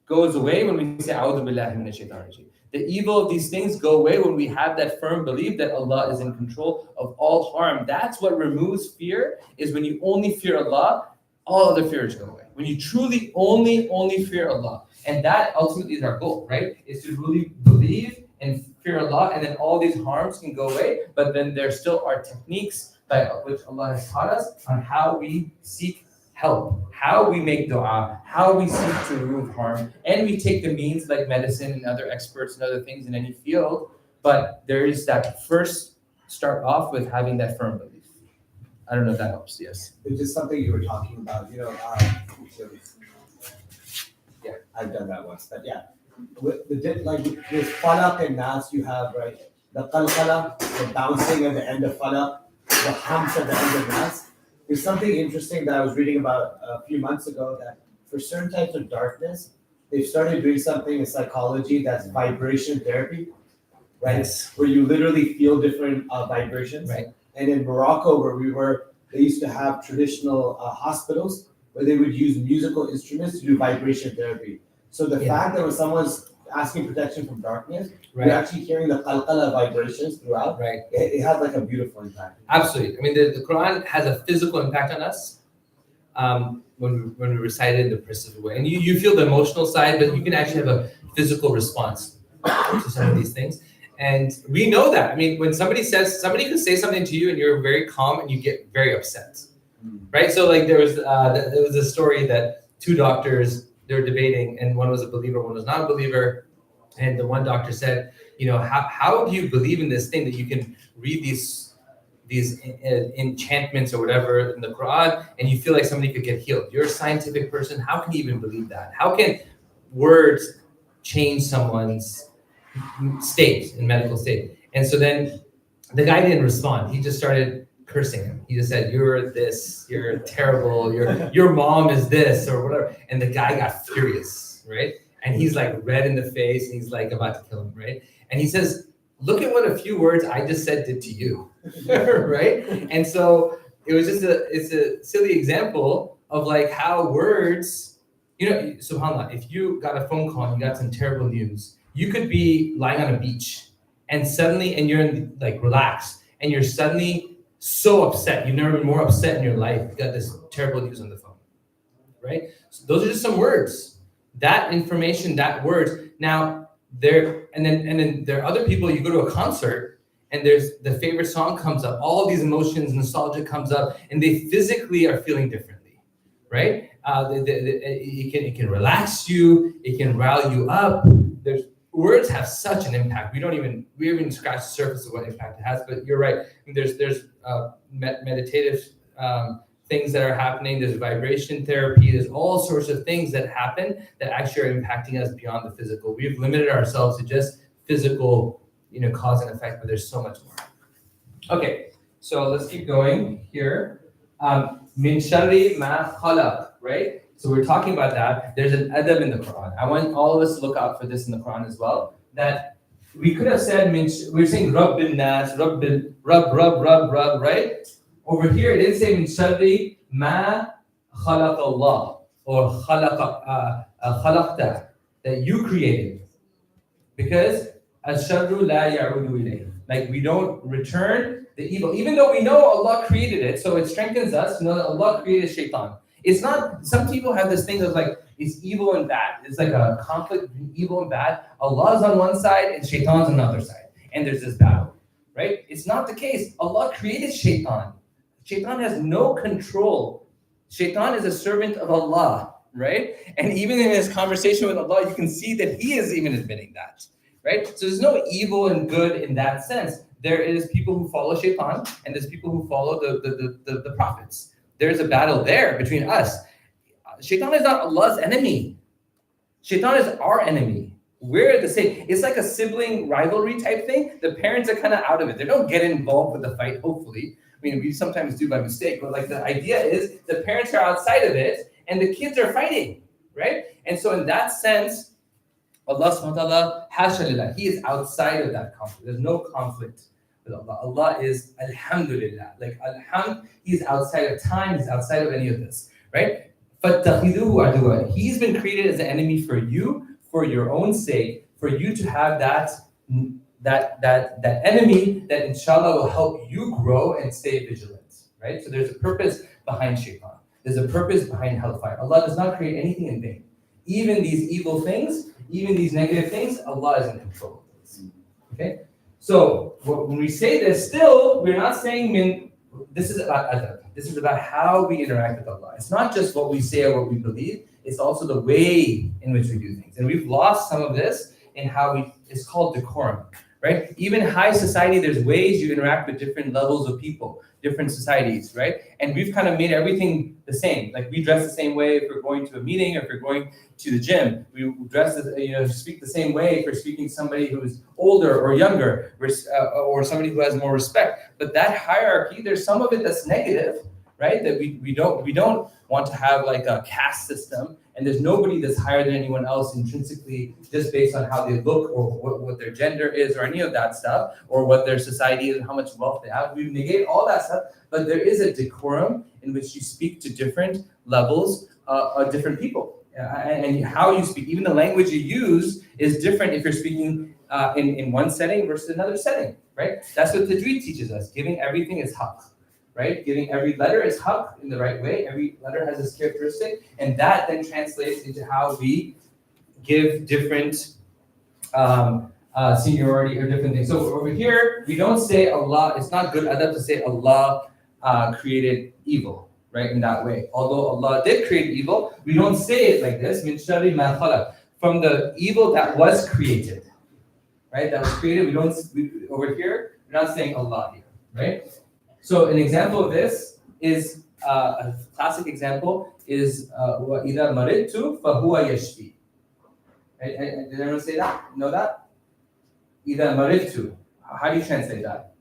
goes away when we say, A'udhu billahi minash shaitanir rajim. The evil of these things go away when we have that firm belief that Allah is in control of all harm. That's what removes fear, is when you only fear Allah, all other fears go away. When you truly only fear Allah. And that ultimately is our goal, right? Is to really believe and fear Allah, and then all these harms can go away, but then there still are techniques by which Allah has taught us on how we seek help, how we make dua, how we seek to remove harm, and we take the means like medicine and other experts and other things in any field, But there is that first start off with having that firm belief. I don't know if that helps. Yes. It's just something you were talking about, so- yeah, I've done that once, but yeah. Like with falak and nas, you have, right, the qalqala, the bouncing at the end of falak, the hums at the end of nas. There's something interesting that I was reading about a few months ago, that for certain types of darkness, they've started doing something in psychology that's vibration therapy, right? Yes. Where you literally feel different vibrations. Right. And in Morocco, where we were, they used to have traditional hospitals where they would use musical instruments to do vibration therapy. So the fact that when someone's asking protection from darkness, you're actually hearing the qalqala vibrations throughout. Right. It had like a beautiful impact. Absolutely. I mean, the Quran has a physical impact on us when we recite it in the specific way. And you feel the emotional side, but you can actually have a physical response to some of these things. And we know that. I mean, when somebody could say something to you and you're very calm and you get very upset, right? So like there was a story that two doctors, they were debating, and one was a believer, one was not a believer. And the one doctor said, how do you believe in this thing that you can read these enchantments or whatever in the Quran and you feel like somebody could get healed? You're a scientific person. How can you even believe that? How can words change someone's state, in medical state? And so then the guy didn't respond. He just started cursing him. He just said, "You're this, you're terrible, your mom is this," or whatever. And the guy got furious, right? And he's like red in the face, and he's like about to kill him, right? And he says, "Look at what a few words I just said did to you," right? And so it was just it's a silly example of like how words, subhanAllah, if you got a phone call and you got some terrible news, you could be lying on a beach and you're like relaxed and you're suddenly so upset. You've never been more upset in your life. You got this terrible news on the phone, right? So those are just some words. That information, that words. Now and then there are other people. You go to a concert and there's the favorite song comes up. All these emotions, nostalgia comes up, and they physically are feeling differently, right? It can relax you. It can rally you up. Words have such an impact. We haven't scratched the surface of what impact it has. But you're right. There's meditative things that are happening. There's vibration therapy. There's all sorts of things that happen that actually are impacting us beyond the physical. We've limited ourselves to just physical, cause and effect. But there's so much more. Okay, so let's keep going here. Min sharri ma khalaq, right? So we're talking about that. There's an adab in the Quran. I want all of us to look out for this in the Quran as well. That we could have said, we're saying Rabb bin Nas, Rabb, right? Over here, it didn't say min sharri ma khalaq Allah or khalaqta, that you created. Because as-sharru la ya'udu ilayh. Like we don't return the evil. Even though we know Allah created it, so it strengthens us to know that Allah created shaitan. It's not, some people have this thing of like, it's evil and bad. It's like a conflict between evil and bad. Allah's on one side and shaitan's on the other side. And there's this battle, right? It's not the case. Allah created shaitan. Shaitan has no control. Shaitan is a servant of Allah, right? And even in his conversation with Allah, you can see that he is even admitting that, right? So there's no evil and good in that sense. There is people who follow shaitan and there's people who follow the prophets. There's a battle there between us. Shaitan is not Allah's enemy. Shaitan is our enemy. We're the same. It's like a sibling rivalry type thing. The parents are kind of out of it. They don't get involved with the fight, hopefully. I mean, we sometimes do by mistake, but like the idea is the parents are outside of it and the kids are fighting, right? And so in that sense, Allah subhanahu wa ta'ala, hasha lillah, he is outside of that conflict. There's no conflict with Allah. Allah is alhamdulillah. Like alhamd, he's outside of time, he's outside of any of this, right? فَاتَّخِذُوهُ عَدُوًا. He's been created as an enemy for you, for your own sake, for you to have that enemy that inshallah will help you grow and stay vigilant, right? So there's a purpose behind shaitan. There's a purpose behind hellfire. Allah does not create anything in vain. Even these evil things, even these negative things, Allah is in control of this. Okay? So when we say this, still, we're not saying this is about adab. This is about how we interact with Allah. It's not just what we say or what we believe. It's also the way in which we do things. And we've lost some of this in how it's called decorum, right? Even high society, there's ways you interact with different levels of people, different societies, right? And we've kind of made everything the same. Like we dress the same way if we're going to a meeting or if we're going to the gym. We dress, speak the same way if we're speaking to somebody who is older or younger, or somebody who has more respect. But that hierarchy, there's some of it that's negative, right? That we don't want to have like a caste system, and there's nobody that's higher than anyone else intrinsically just based on how they look or what their gender is or any of that stuff, or what their society is and how much wealth they have. We negate all that stuff, but there is a decorum in which you speak to different levels of different people. And how you speak, even the language you use is different if you're speaking in one setting versus another setting, right? That's what Tajweed teaches us. Giving everything is haqq. Right? Giving every letter is haqq in the right way. Every letter has this characteristic, and that then translates into how we give different seniority or different things. So over here, we don't say Allah. It's not good adab to say Allah created evil, right? In that way. Although Allah did create evil, we don't say it like this. Min sharri ma khalaq. From the evil that was created, right? That was created. Over here, we're not saying Allah here, right? So an example of this is a classic example is وَإِذَا مَرِضْتُ فَهُوَ يَشْفِي. Right? Did everyone say that? Know that? إِذَا مَرِضْتُ. How do you translate that?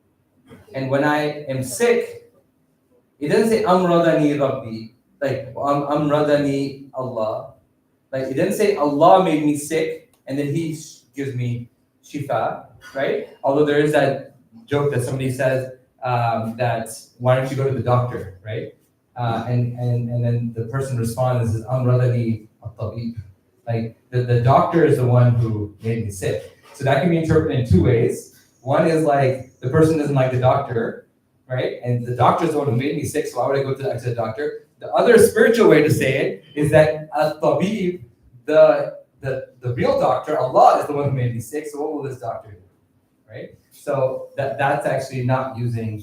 And when I am sick, it doesn't say أَمْرَضَنِي رَبِّي, like أَمْرَضَنِي Allah. Like it doesn't say Allah made me sick and then He gives me shifa, right? Although there is that joke that somebody says, that why don't you go to the doctor, right? And then the person responds and says, Amradani at-tabib. Like the doctor is the one who made me sick. So that can be interpreted in two ways. One is like the person doesn't like the doctor, right? And the doctor is the one who made me sick, so why would I go to the doctor? The other spiritual way to say it is that at-tabib, the real doctor, Allah, is the one who made me sick, so what will this doctor do? Right? So that's actually not using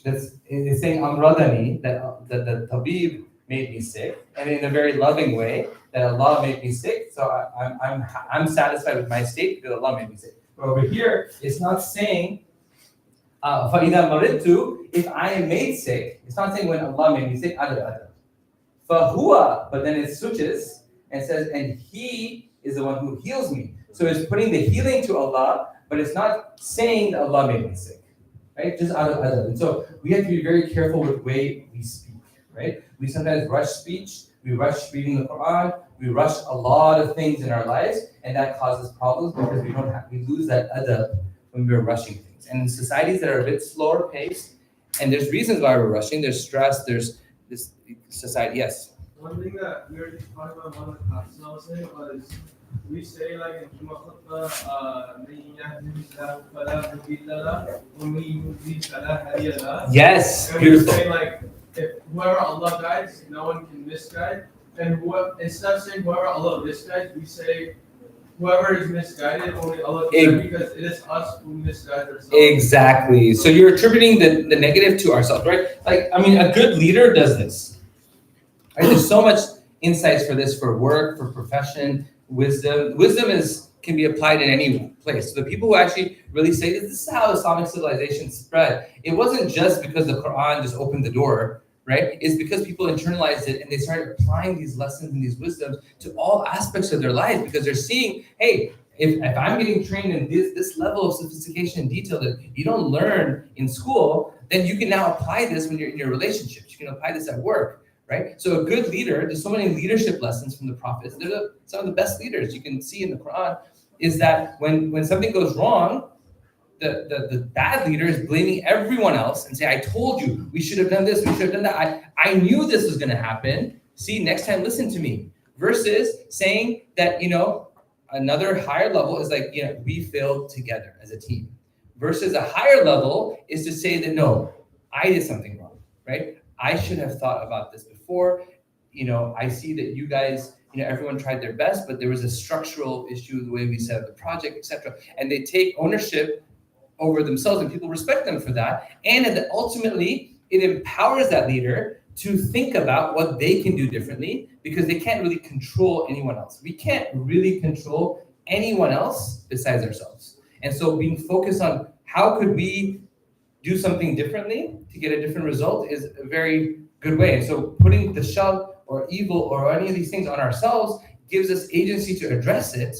this. It's saying Amradani, that the tabib made me sick, and in a very loving way that Allah made me sick. So I'm satisfied with my state because Allah made me sick. But over here, it's not saying فَإِذَا مَرِضْتُ, if I am made sick. It's not saying when Allah made me sick. فَهُوَ, but then it switches and says, and He is the one who heals me. So it's putting the healing to Allah, but it's not saying that Allah made me sick, right? Just out of adab. And so we have to be very careful with the way we speak, right? We sometimes rush speech, we rush reading the Quran, we rush a lot of things in our lives, and that causes problems because we lose that adab when we're rushing things. And in societies that are a bit slower paced, and there's reasons why we're rushing, there's stress, there's this society, yes? One thing that we were talking about one of the classes I was saying was, we say like in Juma Khutbah, yes, and beautiful. We say like, if whoever Allah guides, no one can misguide. And instead of saying whoever Allah misguides, we say whoever is misguided, only Allah can guide, because it is us who misguide ourselves. Exactly. So you're attributing the negative to ourselves, right? Like, I mean, a good leader does this. Right? There's so much insights for this, for work, for profession. Wisdom can be applied in any place. So the people who actually really say this is how Islamic civilization spread. It wasn't just because the Quran just opened the door, right? It's because people internalized it and they started applying these lessons and these wisdoms to all aspects of their life, because they're seeing, hey, if I'm getting trained in this level of sophistication and detail that you don't learn in school, then you can now apply this when you're in your relationships. You can apply this at work. Right? So a good leader, there's so many leadership lessons from the prophets. They're some of the best leaders you can see in the Quran, is that when something goes wrong, the bad leader is blaming everyone else and say, I told you, we should have done this, we should have done that. I knew this was going to happen. See, next time, listen to me. Versus saying that, another higher level is like, we failed together as a team. Versus a higher level is to say that, no, I did something wrong, right? I should have thought about this before. I see that you guys, everyone tried their best, but there was a structural issue, the way we set up the project, etc. And they take ownership over themselves, and people respect them for that. And ultimately, it empowers that leader to think about what they can do differently, because they can't really control anyone else. We can't really control anyone else besides ourselves. And so being focused on how could we do something differently to get a different result is a very good way. And so putting the shar or evil or any of these things on ourselves gives us agency to address it,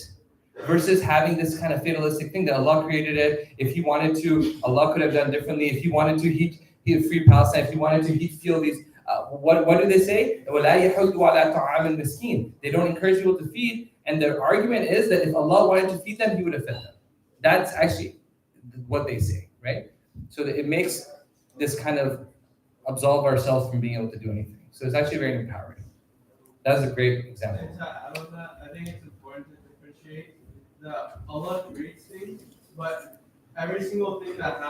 versus having this kind of fatalistic thing that Allah created it. If He wanted to, Allah could have done differently. If He wanted to, He'd free Palestine. If He wanted to, He'd feel these. What do they say? وَلَا يَحُضُّ عَلَىٰ طَعَامِ الْمِسْكِينِ. They don't encourage people to feed, and their argument is that if Allah wanted to feed them, He would have fed them. That's actually what they say, right? So that it makes this kind of absolve ourselves from being able to do anything. So it's actually very empowering. That's a great example. And to add on that, I think it's important to differentiate that Allah creates things, but every single thing that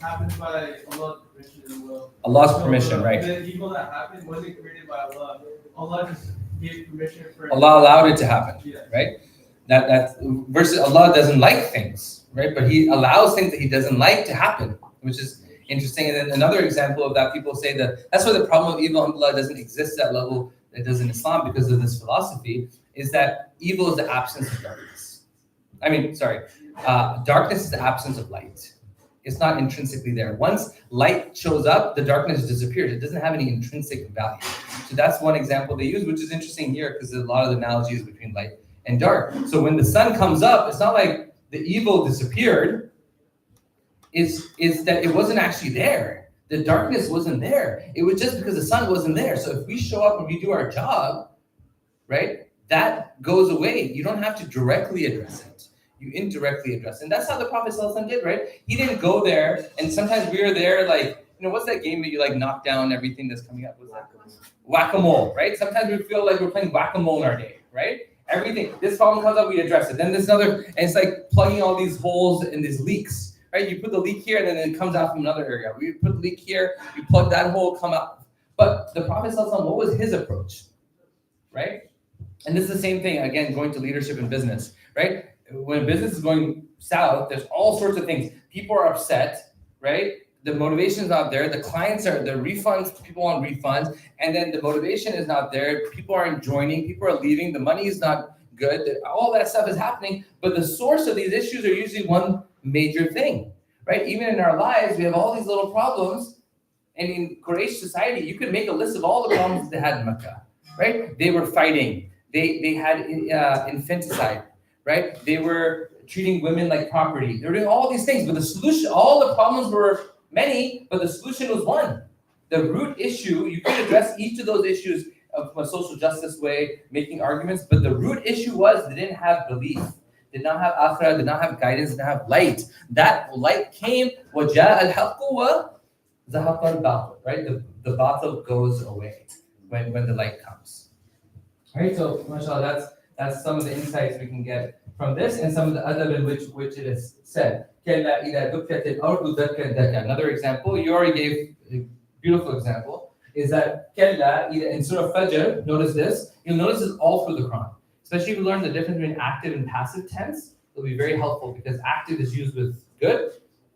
happens by Allah's permission and will. Allah's permission, right? The evil that happened wasn't created by Allah. Allah just gave permission for. Allah allowed it to happen, Yeah. right? That versus Allah doesn't like things, right? But He allows things that He doesn't like to happen, which is interesting. And then another example of that, people say that that's why the problem of evil, alhamdulillah, doesn't exist at that level it does in Islam because of this philosophy, is that evil is the absence of darkness. Darkness is the absence of light. It's not intrinsically there. Once light shows up, the darkness disappears. It doesn't have any intrinsic value. So that's one example they use, which is interesting here because there's a lot of the analogies between light and dark. So when the sun comes up, it's not like the evil disappeared. It's that it wasn't actually there. The darkness wasn't there. It was just because the sun wasn't there. So if we show up and we do our job, right, that goes away. You don't have to directly address it. You indirectly address it. And that's how the Prophet ﷺ did, right? He didn't go there. And sometimes we are there like, what's that game that you like knock down everything that's coming up? What's that? Whack-a-mole, right? Sometimes we feel like we're playing whack-a-mole in our day, right? Everything, this problem comes up, we address it. Then there's another, and it's like plugging all these holes and these leaks. Right? You put the leak here, and then it comes out from another area. We put the leak here, you plug that hole, come out. But the Prophet ﷺ, what was his approach? Right? And this is the same thing, again, going to leadership in business, right? When business is going south, there's all sorts of things. People are upset, right? The motivation is not there. The clients are, the refunds, people want refunds. And then the motivation is not there. People aren't joining. People are leaving. The money is not good. All that stuff is happening. But the source of these issues are usually one major thing, right? Even in our lives, we have all these little problems. And in Quraysh society, you could make a list of all the problems they had in Mecca, right? They were fighting. They had infanticide, right? They were treating women like property. They were doing all these things, but the solution, all the problems were many, but the solution was one. The root issue, you could address each of those issues from a social justice way, making arguments, but the root issue was they didn't have belief. Did not have akhirah, did not have guidance, did not have light. That light came, وَجَاءَ الْحَقُّ وَزَهَقَ الْبَاطِلُ, right? The batil goes away when the light comes. Right, so mashallah, that's some of the insights we can get from this and some of the adab in which it is said. Another example, you already gave a beautiful example, is that in Surah Fajr, notice this, you'll notice this all through the Quran. Especially if you learn the difference between active and passive tense, it'll be very helpful because active is used with good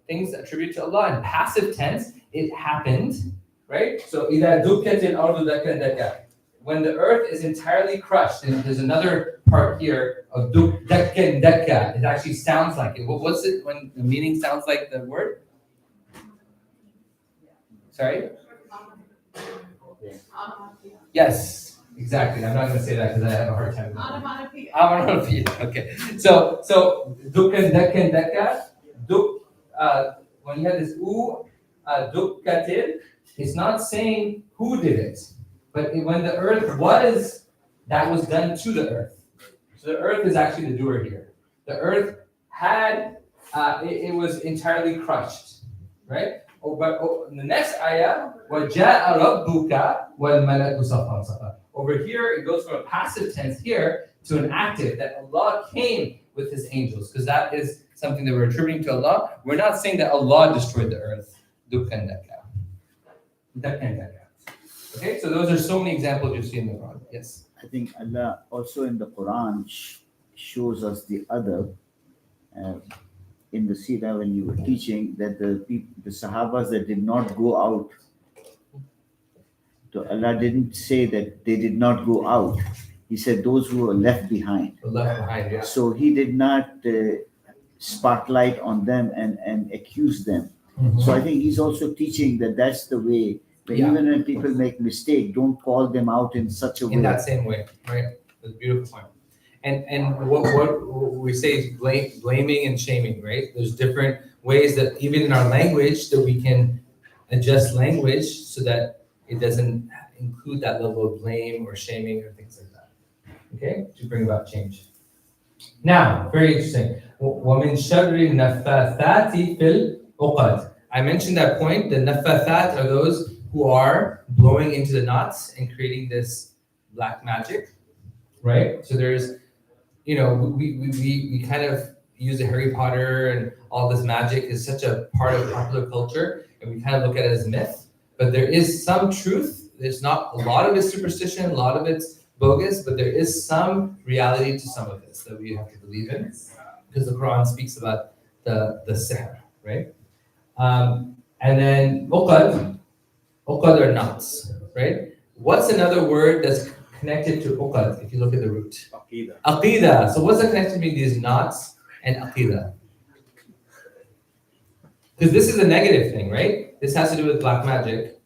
things attributed to Allah, and passive tense, it happened, right? So إِذَا دُكَّتِ الْأَرْضُ دَكًّا دَكًّا. When the earth is entirely crushed, and there's another part here of دَكًّا دَكًّا. It actually sounds like it. What's it when the meaning sounds like the word? Sorry? Yes. Exactly. I'm not going to say that because I have a hard time. Onomatopoeia. Okay. So dukkan, dakkan, dakka. When you have this dukkatil, it's not saying who did it, but when the earth was, that was done to the earth. So the earth is actually the doer here. The earth had, it was entirely crushed, right? But in the next ayah, وَجَاءَ رَبُّكَ وَالْمَلَكُ صَفًّا صَفًّا. Over here, it goes from a passive tense here to an active, that Allah came with His angels, because that is something that we're attributing to Allah. We're not saying that Allah destroyed the earth. Dukkan dakka. Dakkan dakka. Okay, so those are so many examples you see in the Quran. Yes. I think Allah also in the Quran shows us the other. In the Sira, when you were teaching, that the Sahabas that did not go out, so Allah didn't say that they did not go out. He said those who were left behind. Left behind, yeah. So He did not spotlight on them and accuse them. Mm-hmm. So I think he's also teaching that that's the way. Yeah. Even when people make mistake, don't call them out in such a way. In that same way, right? That's a beautiful point. And what we say is blaming and shaming, right? There's different ways that even in our language that we can adjust language so that it doesn't include that level of blame or shaming or things like that. Okay, to bring about change. Now, very interesting. وَمِن شَرِّ النَّفَّاثَاتِ فِي الْعُقَدِ. I mentioned that point. The naffathat are those who are blowing into the knots and creating this black magic, right? So there's, we kind of use the Harry Potter and all this magic is such a part of popular culture, and we kind of look at it as myth. But there is some truth. There's not a lot of it's superstition, a lot of it's bogus, but there is some reality to some of this that we have to believe in, because the Quran speaks about the sihr, right? And then uqad are knots, right? What's another word that's connected to uqad if you look at the root? Aqidah. So what's the connection between these knots and aqidah? Because this is a negative thing, right? This has to do with black magic,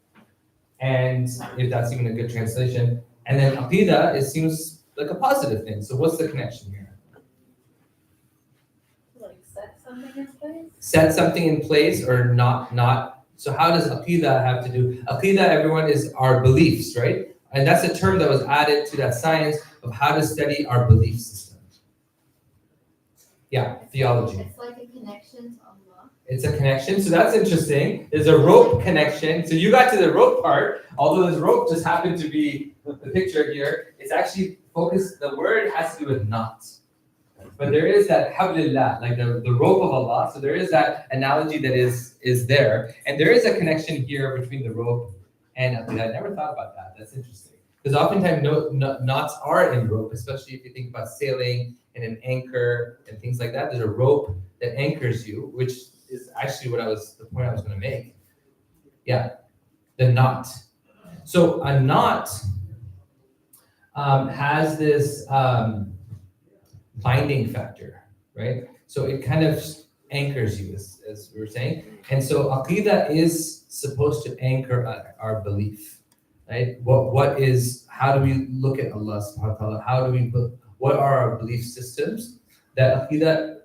and if that's even a good translation. And then aqidah, it seems like a positive thing. So what's the connection here? Like set something in place? Set something in place or not. So how does aqidah have to do? Aqidah, everyone, is our beliefs, right? And that's a term that was added to that science of how to study our belief system. Yeah, theology. It's like a connection to Allah. It's a connection. So that's interesting. There's a rope connection. So you got to the rope part, although this rope just happened to be the picture here. It's actually focused, the word has to do with knots. But there is that hablillah, like the rope of Allah. So there is that analogy that is there. And there is a connection here between the rope and aqidah. I never thought about that. That's interesting. Because oftentimes knots are in rope, especially if you think about sailing and an anchor and things like that. There's a rope that anchors you, which is actually the point I was going to make. Yeah, the knot. So a knot has this binding factor, right? So it kind of anchors you, as we were saying. And so aqidah is supposed to anchor our belief, right? How do we look at Allah subhanahu wa ta'ala? What are our belief systems that aqidah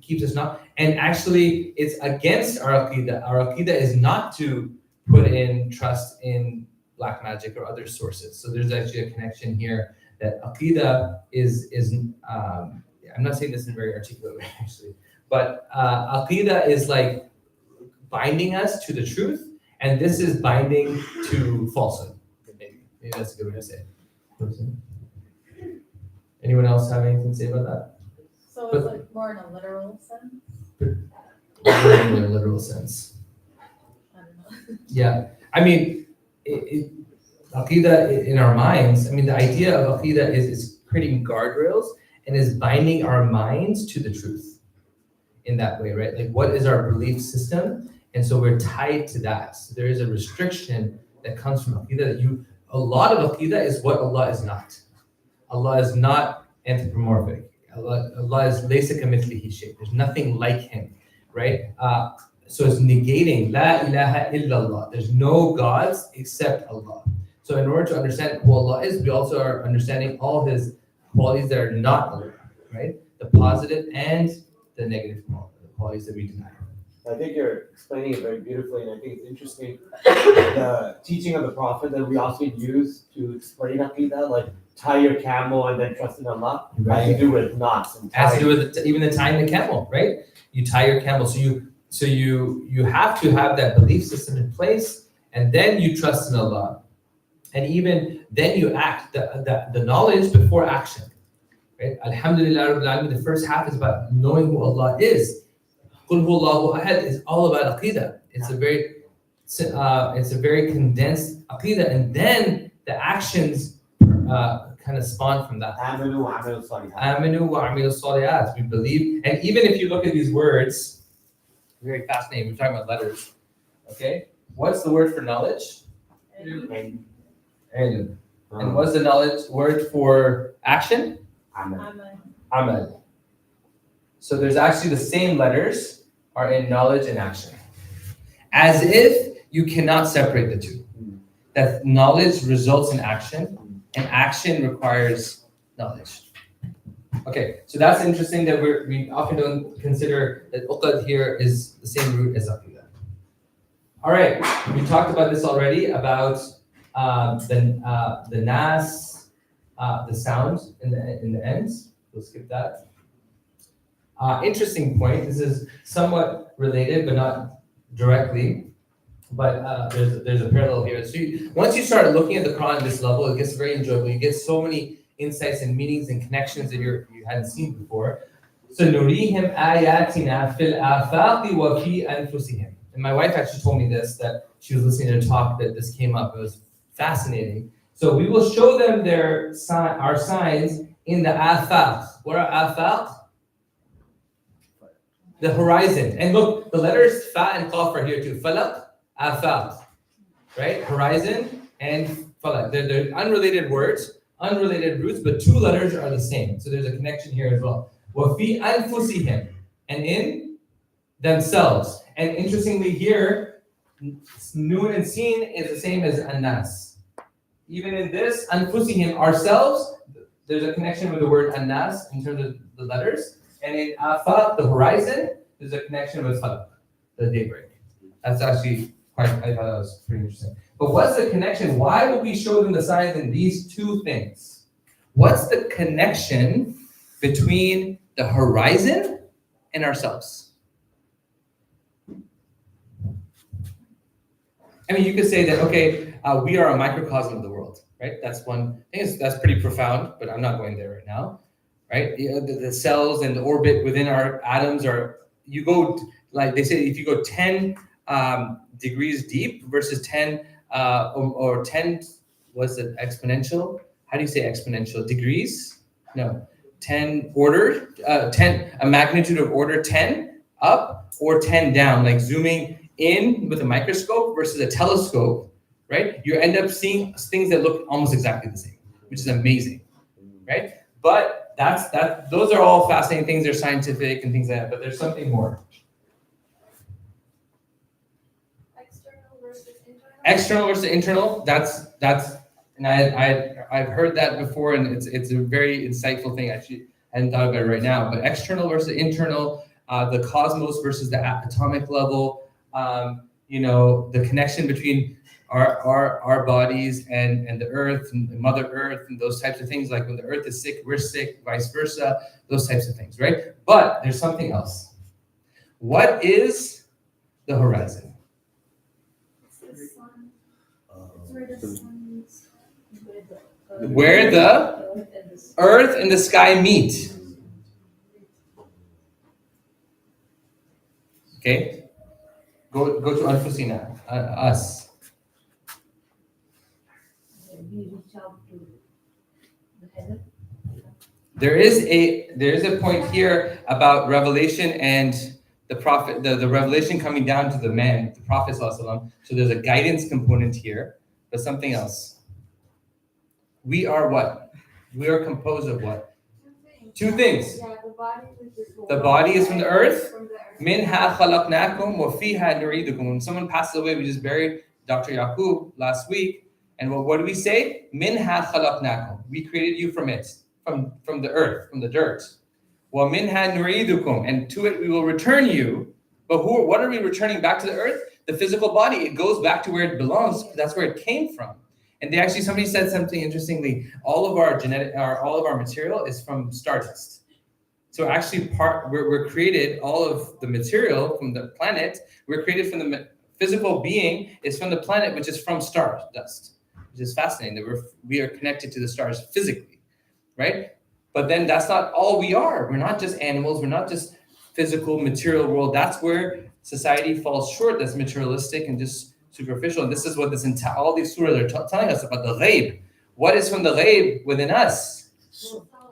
keeps us not? And actually, it's against our aqidah. Our aqidah is not to put in trust in black magic or other sources. So there's actually a connection here that aqidah is I'm not saying this in a very articulate way, actually, but aqidah is like binding us to the truth, and this is binding to falsehood. Maybe that's a good way to say it. Anyone else have anything to say about that? So it's like more in a literal sense? In a literal sense. I don't know. Yeah, I mean, aqidah in our minds. I mean, the idea of aqidah is creating guardrails and is binding our minds to the truth in that way, right? Like, what is our belief system? And so we're tied to that. So there is a restriction that comes from aqidah. A lot of aqidah is what Allah is not. Allah is not anthropomorphic. Allah is laysa kamithlihi shay. There's nothing like Him, right? So it's negating la ilaha illallah. There's no gods except Allah. So in order to understand who Allah is, we also are understanding all His qualities that are not Allah, right? The positive and the negative qualities that we deny. I think you're explaining it very beautifully, and I think it's interesting the teaching of the Prophet that we often use to explain aqidah, like tie your camel and then trust in Allah, has to do with knots. Has to do with even the tying the camel, right? You tie your camel, so you have to have that belief system in place, and then you trust in Allah, and even then you act. The knowledge before action, right? Alhamdulillah Rabbil Alameen. The first half is about knowing who Allah is. Qul huwallahu ahad is all about aqidah. It's a very condensed aqidah, and then the actions kind of spawn from that. Aminu wa amilu salihat. Aminu wa amilu salihat. We believe, and even if you look at these words, very fascinating. We're talking about letters. Okay, what's the word for knowledge? Ilm. And what's the knowledge word for action? Amal. Amal. So there's actually the same letters are in knowledge and action. As if you cannot separate the two. That knowledge results in action, and action requires knowledge. Okay, so that's interesting that we often don't consider that uqad here is the same root as aqidah. All right, we talked about this already about the nas, the sound in the ends. We'll skip that. Interesting point. This is somewhat related, but not directly. But there's a parallel here. So once you start looking at the Quran at this level, it gets very enjoyable. You get so many insights and meanings and connections that you hadn't seen before. So nurihim ayatina fil afaqi wa fi anfusihim. And my wife actually told me this, that she was listening to a talk that this came up. It was fascinating. So we will show them our signs in the afaq. What are afaq? The horizon. And look, the letters fa and qaf are here too. Falaq, afaq. Right? Horizon and falaq. They're unrelated words, unrelated roots, but two letters are the same. So there's a connection here as well. Wa fi anfusihim. And in themselves. And interestingly here, Nun and Sin is the same as Anas. Even in this, Anfusihim, ourselves, there's a connection with the word Anas in terms of the letters. And in Afaq, the horizon, there's a connection with Falaq, the daybreak. That's actually I thought that was pretty interesting. But what's the connection? Why would we show them the signs in these two things? What's the connection between the horizon and ourselves? I mean, you could say that, okay, we are a microcosm of the world, right? That's one thing. That's pretty profound, but I'm not going there right now, right? The cells and the orbit within our atoms you go, like they say, if you go 10 degrees deep versus 10 or 10, what's it, exponential? How do you say exponential? Degrees? No, 10 order, 10, a magnitude of order 10 up or 10 down, like zooming in with a microscope versus a telescope, right? You end up seeing things that look almost exactly the same, which is amazing, right? But those are all fascinating things. They're scientific and things like that, but there's something more. External versus internal. That's and I've heard that before, and it's a very insightful thing. Actually, I hadn't thought about it right now. But external versus internal, the cosmos versus the atomic level. The connection between our bodies and the earth and Mother Earth and those types of things, like when the earth is sick, we're sick, vice versa, those types of things, right? But there's something else. What is the horizon? Where the earth and the sky meet. Okay? Go to Anfusina, us. There is a point here about revelation and the prophet, the revelation coming down to the man, the Prophet ﷺ. So there's a guidance component here, but something else. We are what? We are composed of what? Two things. Yeah, the body is from the earth. Minha khalaqnakum wa fiha nuridukum. When someone passes away, we just buried Dr. Yaqub last week. And what do we say? Minha khalaqnakum. We created you from it, from the earth, from the dirt. Wa minha nuridukum. And to it we will return you. But what are we returning back to the earth? The physical body. It goes back to where it belongs. That's where it came from. And somebody said something interestingly. All of our material is from stardust. So actually, we're created, all of the material from the planet, we're created from the physical being is from the planet, which is from stardust, which is fascinating that we are connected to the stars physically, right? But then that's not all we are. We're not just animals. We're not just physical material world. That's where society falls short. That's materialistic and just superficial. And this is what all these surahs are telling us about the ghaib. What is from the ghaib within us?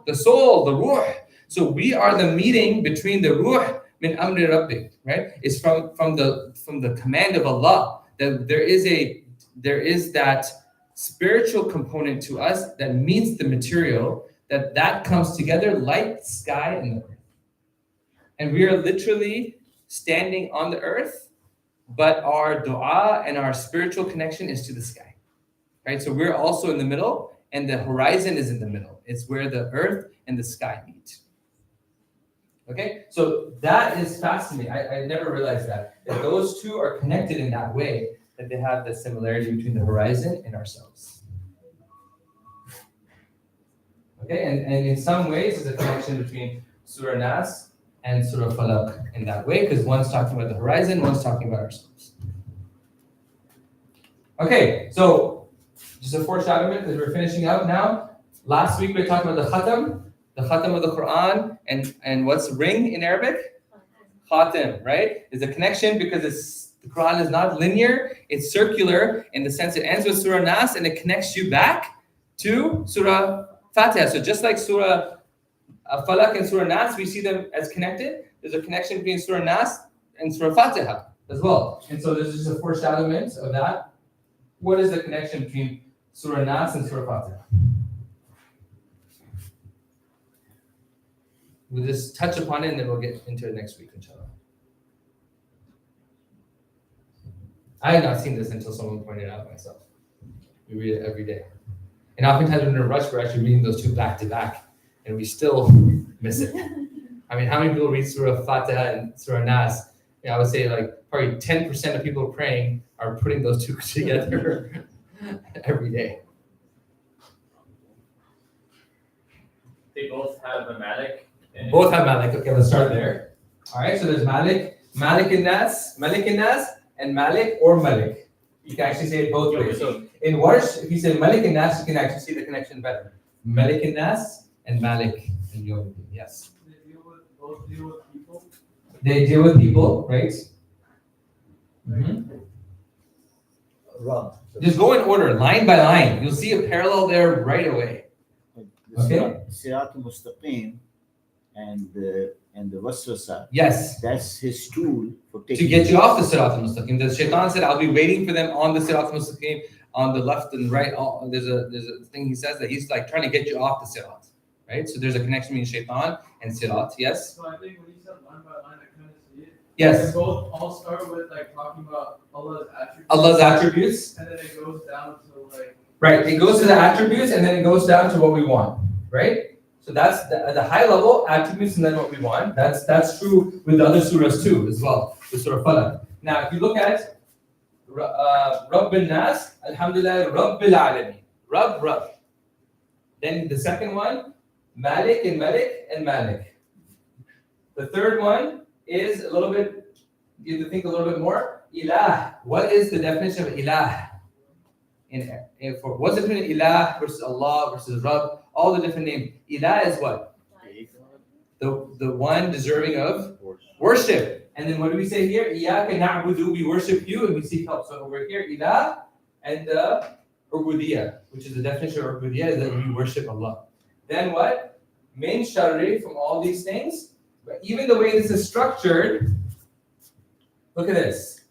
The soul, the ruh. So we are the meeting between the ruh min amri rabbik, right? It's from the command of Allah that there is that spiritual component to us that meets the material, that comes together like the sky and the earth. and we are literally standing on the earth, but our dua and our spiritual connection is to the sky, right? So we're also in the middle, and the horizon is in the middle. It's where the earth and the sky meet. Okay, so that is fascinating. I never realized that those two are connected in that way, that they have the similarity between the horizon and ourselves. Okay, and in some ways, there's a connection between Surah Nas and Surah Falaq in that way, because one's talking about the horizon, one's talking about ourselves. Okay, so just a foreshadowing because we're finishing up now. Last week we talked about the khatam of the Quran, and what's ring in Arabic? Khatam, right? Is a connection because the Quran is not linear, it's circular in the sense it ends with Surah Nas and it connects you back to Surah Fatiha. So just like Surah Falaq and Surah Nas, we see them as connected. There's a connection between Surah Nas and Surah Fatiha as well. And so there's just a foreshadowment of that. What is the connection between Surah Nas and Surah Fatiha? We'll just touch upon it and then we'll get into it next week, inshallah. I had not seen this until someone pointed it out myself. We read it every day. And oftentimes when we're in a rush, we're actually reading those two back to back, and we still miss it. I mean, how many people read Surah Fatiha and Surah Nas? Yeah, I would say like probably 10% of people praying are putting those two together every day. They both have a Malik. Both have Malik. Okay, let's start there. All right, so there's Malik and Nas, and Malik or Malik. You can actually say it both ways. So in Warsh, if you say Malik and Nas, you can actually see the connection better. Malik and Nas and Malik and Yawm. Yes. Both deal with people. They deal with people, right? Wrong. Just go in order, line by line. You'll see a parallel there right away. Okay. Sirat al-Mustaqim and the Waswasa. Yes. That's his tool for taking. To get you off the Sirat al-Mustaqim. The Shaitan said, I'll be waiting for them on the Sirat al-Mustaqim, on the left and right. There's a thing he says that he's like trying to get you off the Sirat. Right? So there's a connection between Shaitan and Sirat. Yes? So I think when you said line by line, I kind of see it. Yes. They both all start with like talking about Allah's attributes. Allah's attributes. And then it goes down to like. Right. It goes to the attributes and then it goes down to what we want. Right? So that's the high level attributes and then what we want. That's true with the other surahs too as well. The Surah Falaq. Now if you look at Rabb Nas, Alhamdulillah, Rabbil Alameen. Rabb. Then the second one, Malik and Malik. The third one is a little bit, you have to think a little bit more. Ilah. What is the definition of Ilah? What's the difference between Ilah versus Allah versus Rabb? All the different names. Ilah is what? The one deserving of worship. And then what do we say here? Iyaka na'budu, we worship you and we seek help. So over here, Ilah and the Ubudiyah, which is the definition of Ubudiyah, is that we worship Allah. Then what? Min sharri, from all these things. But even the way this is structured, look at this.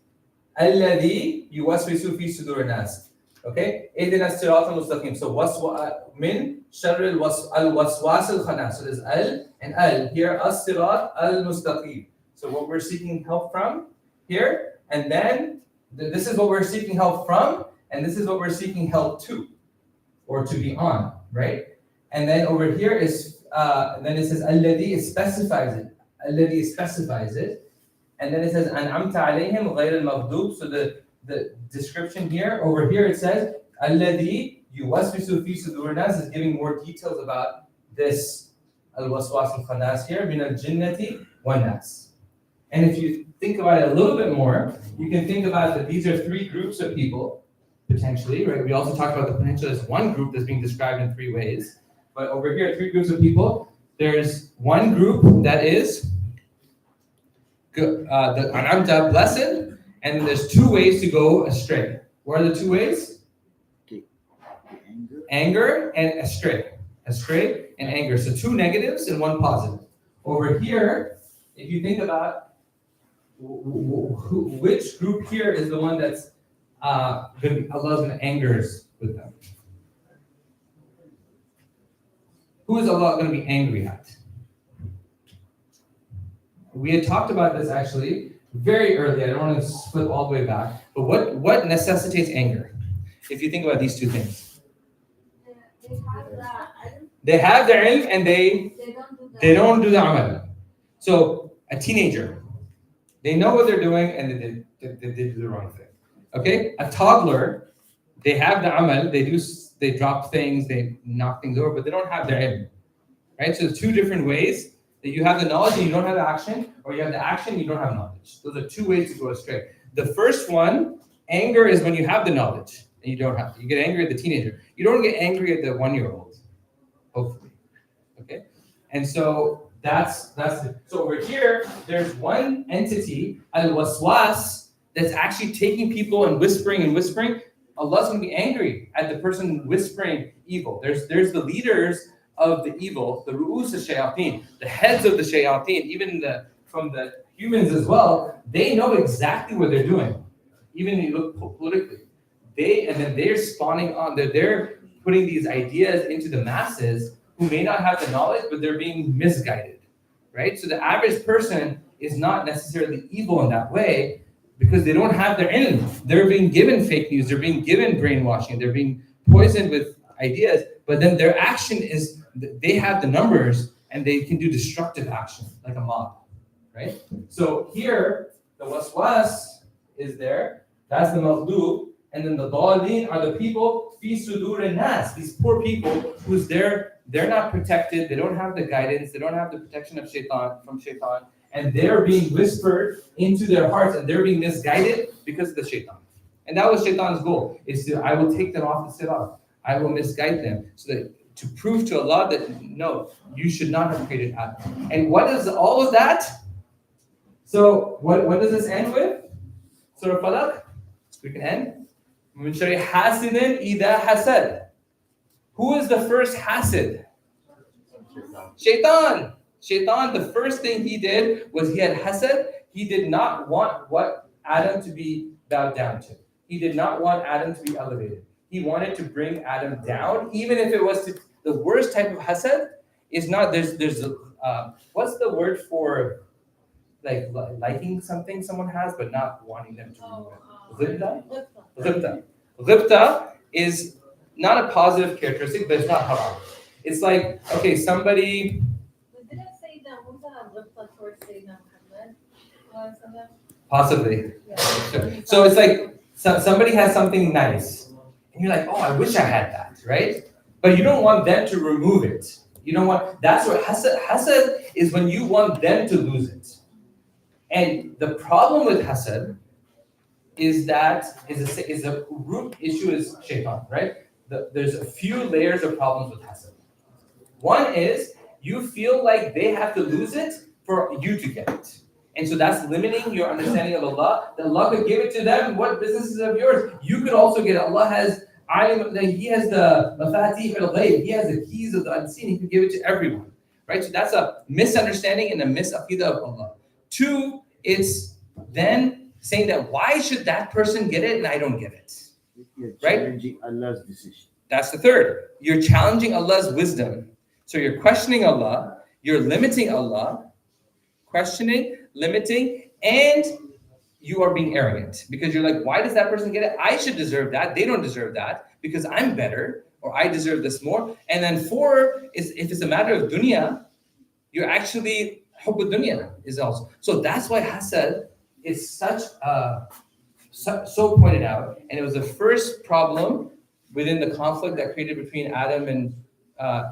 Alladhi yuwaswisu fi sudur nas. Okay? Ihdina as-sirata al-mustaqim. So min sharri al-waswas al-khannas. So there's al and al. Here, as-sirat al-mustaqim. So what we're seeking help from here, and then this is what we're seeking help from, and this is what we're seeking help to, or to be on, right? And then over here is, then it says, Alladhi, it specifies it. Alladhi specifies it. And then it says, An'amta alayhim ghayr al-maghdub. So the description here, over here it says, Alladhi yuwaswisu fi sudur nas, is giving more details about this al-waswas al-khannas here, min al-jinnati wan nas. And if you think about it a little bit more, you can think about that these are three groups of people, potentially, right? We also talked about the potential as one group that's being described in three ways. But over here, three groups of people. There's one group that is the An'amta, blessed, and there's two ways to go astray. What are the two ways? Anger and astray. Astray and anger. So two negatives and one positive. Over here, if you think about which group here is the one that's Allah's going to angers with them. Who is Allah going to be angry at? we had talked about this actually very early. I don't want to flip all the way back, but what necessitates anger? If you think about these two things, they have their ilm and they don't do the amal. So a teenager, they know what they're doing and they do the wrong thing. Okay, a toddler, they have the amal, they drop things, they knock things over, but they don't have their ilm. Right? So there's two different ways that you have the knowledge and you don't have the action, or you have the action and you don't have knowledge. Those are two ways to go astray. The first one, anger, is when you have the knowledge and you don't have it. You get angry at the teenager. You don't get angry at the 1-year-old, hopefully. Okay? And so that's so over here, there's one entity, al-waswas, that's actually taking people and whispering. Allah's going to be angry at the person whispering evil. There's the leaders of the evil, the ru'us al-shayateen, the heads of the shayateen, even from the humans as well. They know exactly what they're doing. Even if you look politically, they're spawning on. They're putting these ideas into the masses who may not have the knowledge, but they're being misguided, right? So the average person is not necessarily evil in that way because they don't have their ilm. They're being given fake news. They're being given brainwashing. They're being poisoned with ideas. But then their action is, they have the numbers and they can do destructive action, like a mob, right? So here, the waswas is there. That's the maghlub. And then the dhalin are the people, fi sudur nas, these poor people who's they're not protected. They don't have the guidance. They don't have the protection of from shaitan. And they're being whispered into their hearts and they're being misguided because of the shaitan. And that was shaitan's goal, is to, I will take them off the sirat. I will misguide them so that to prove to Allah that no, you should not have created Adam. And what is all of that? So what does this end with? Surah Falaq. We can end. Min sharri hasidin idha hasad. Who is the first hasid? Shaitan. Shaitan, the first thing he did was he had hasad. He did not want what Adam to be bowed down to. He did not want Adam to be elevated. He wanted to bring Adam down, even if it was the worst type of hasad. Is not there's what's the word for like liking something someone has but not wanting them to remove it? Ghibta. Ghibta is not a positive characteristic, but it's not haram. It's like, okay, somebody. Did it say that was towards Sayyidina Muhammad? Possibly. Yeah. So it's like somebody has something nice, and you're like, oh, I wish I had that, right? But you don't want them to remove it. You don't want. That's what hasad is, when you want them to lose it. And the problem with hasad is that is a root issue is shaitan, right? There's a few layers of problems with hasad. One is you feel like they have to lose it for you to get it. And so that's limiting your understanding of Allah. That Allah could give it to them. What business is of yours? You could also get it. Allah has He has the mafatih al-ghayb. He has the keys of the unseen. He can give it to everyone, right? So that's a misunderstanding and a misaqidah of Allah. Two, it's then saying that why should that person get it and I don't get it? You're right? challenging Allah's decision. That's the third. You're challenging Allah's wisdom. So you're questioning Allah. You're limiting Allah. Questioning, limiting, and you are being arrogant because you're like, why does that person get it? I should deserve that. They don't deserve that because I'm better or I deserve this more. And then four is if it's a matter of dunya, you're actually hubb dunya is also. So that's why hasad is such so pointed out, and it was the first problem within the conflict that created between Adam and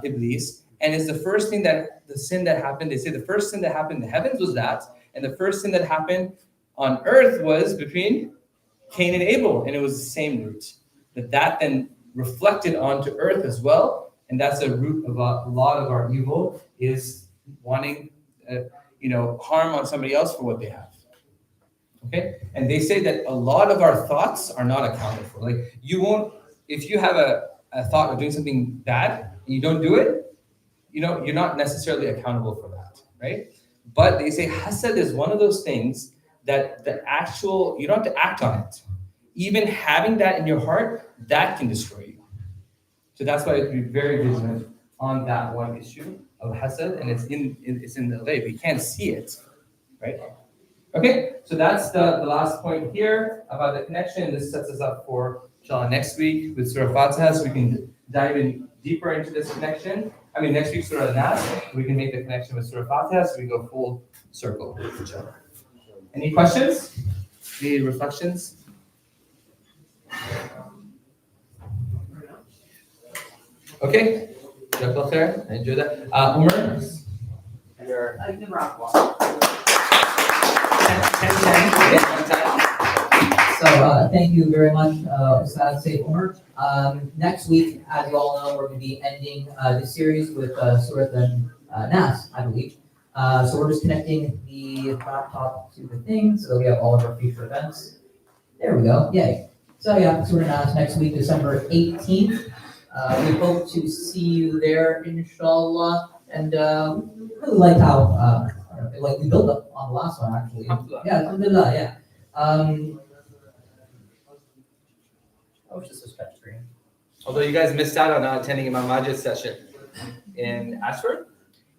Iblis, and it's the first thing that the sin that happened. They say the first sin that happened in the heavens was that, and the first sin that happened on earth was between Cain and Abel, and it was the same root. That then reflected onto earth as well, and that's a root of a lot of our evil is wanting, harm on somebody else for what they have. Okay, and they say that a lot of our thoughts are not accounted for. Like you won't, if you have a thought of doing something bad and you don't do it, you're not necessarily accountable for that, right? But they say hasad is one of those things that you don't have to act on it. Even having that in your heart, that can destroy you. So that's why you have to be very vigilant on that one issue of hasad, and it's in the ghayb. You can't see it, right? Okay, so that's the last point here about the connection. This sets us up for inshallah next week with Surah Fatiha, so we can dive in deeper into this connection. I mean, next week Surah Nas, we can make the connection with Surah Fatiha, so we go full circle. Inshallah. Any questions? Any reflections? Okay, Jazakallah khair. I enjoyed that. Umar, your I can rock one. 10. So thank you very much, Ustad Saif Umar. Next week, as you all know, we're going to be ending the series with Surah Nas, I believe. So we're just connecting the laptop to the thing so that we have all of our future events. There we go. Yay. So yeah, Surah Nas next week, December 18th. We hope to see you there, inshallah. And really like how like we built up on the last one actually. Yeah, alhamdulillah, yeah. I wish this was touch screen. Although you guys missed out on not attending Imam Majid's session in Ashford.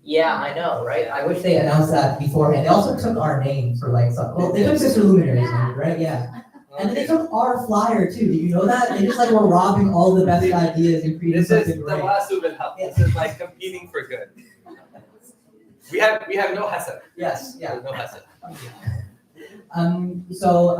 Yeah, I know, right? I wish they announced that beforehand. They also took our names for like some. Well, they took Sister Luminary's name, right? Yeah. And then they took our flyer too. Did you know that? They just like were robbing all the best ideas and creating This is something the great. last Ubin help. This is like competing for good. We have no hasad. Yes, yeah. There's no hasad. So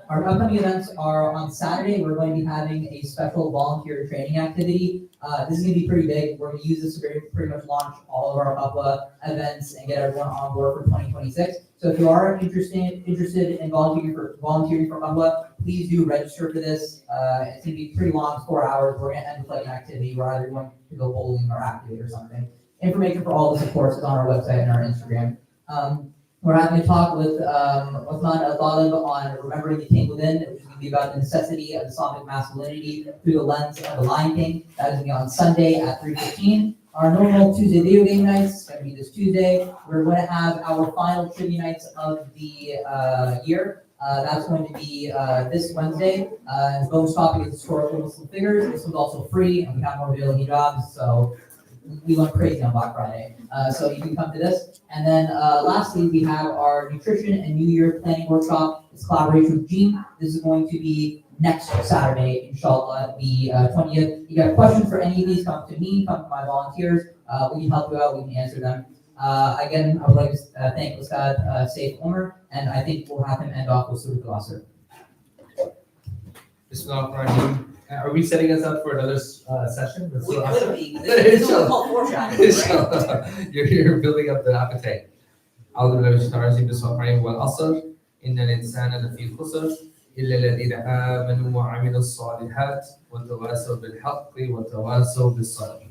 our upcoming events are on Saturday. We're going to be having a special volunteer training activity. This is going to be pretty big. We're going to use this to pretty much launch all of our UPLA events and get everyone on board for 2026. So if you are interested in volunteering for UPLA, please do register for this. It's going to be pretty long, it's 4 hours. We're going to end with like an activity. We're either going to go bowling or activate or something. Information for all this, of course, is on our website and our Instagram. We're having a talk with Uthman Al-Talib on remembering the king within, which is going to be about the necessity of Islamic masculinity through the lens of the Lion King. That is going to be on Sunday at 3:15. Our normal Tuesday video game nights is going to be this Tuesday. We're going to have our final trivia nights of the year. That's going to be this Wednesday. The bonus topic is historical Muslim figures. This one's also free, and we have more available jobs, so we went crazy on Black Friday. So you can come to this. And then lastly, we have our nutrition and New Year planning workshop. It's collaboration with Gene. This is going to be next Saturday, inshallah, the 20th. You got questions for any of these, come to me, come to my volunteers. We can help you out, we can answer them. Again, I would like to thank Ustad Saif Umar, and I think we'll have him end off with Surah Al-Asr. Bismillahirrahmanirrahim. Are we setting us up for another session? We could be. This is what we call foreshadowing, right? You're building up the appetite. أعوذ بالله من الشيطان الرجيم بسم الله الرحمن الرحيم والعصر إن الإنسان لفي خسر إلا الذين آمنوا وعملوا الصالحات وتواصوا بالحق وتواصوا بالصبر.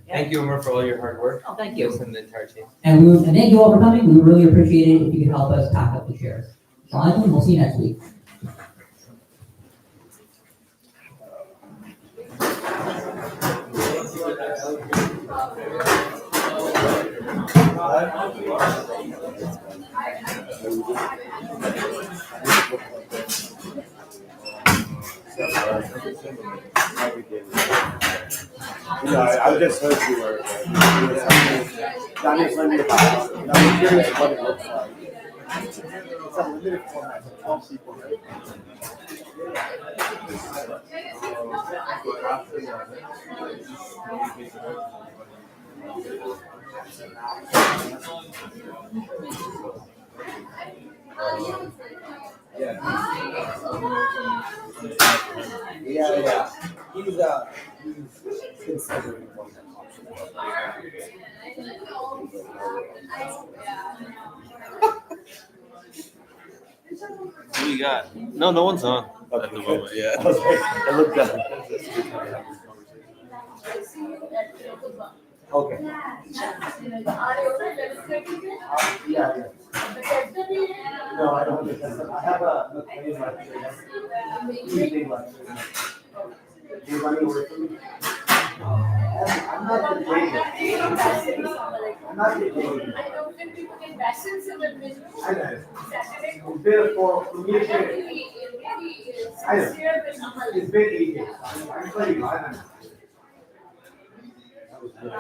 Thank you, Umar, for all your hard work. Oh, thank you. Yes, and the entire team. And thank you all for coming. We would really appreciate it if you could help us pack up the chairs. So we'll see you next week. I just heard you were Daniel's learning about it. I'm curious what it looks like. It's a limited format, so 12 people, right? Yeah. He's considering one option. What do you got? No one's on at the moment. Yeah. I looked down. Okay. Yeah. No, I don't think I have a plane lecture. You're running away from me? I'm not debating. I'm not debating. I know when people get vaccines in the middle. I know. Saturday. It's been for me to it's been 8 days. I'm playing live. That was good.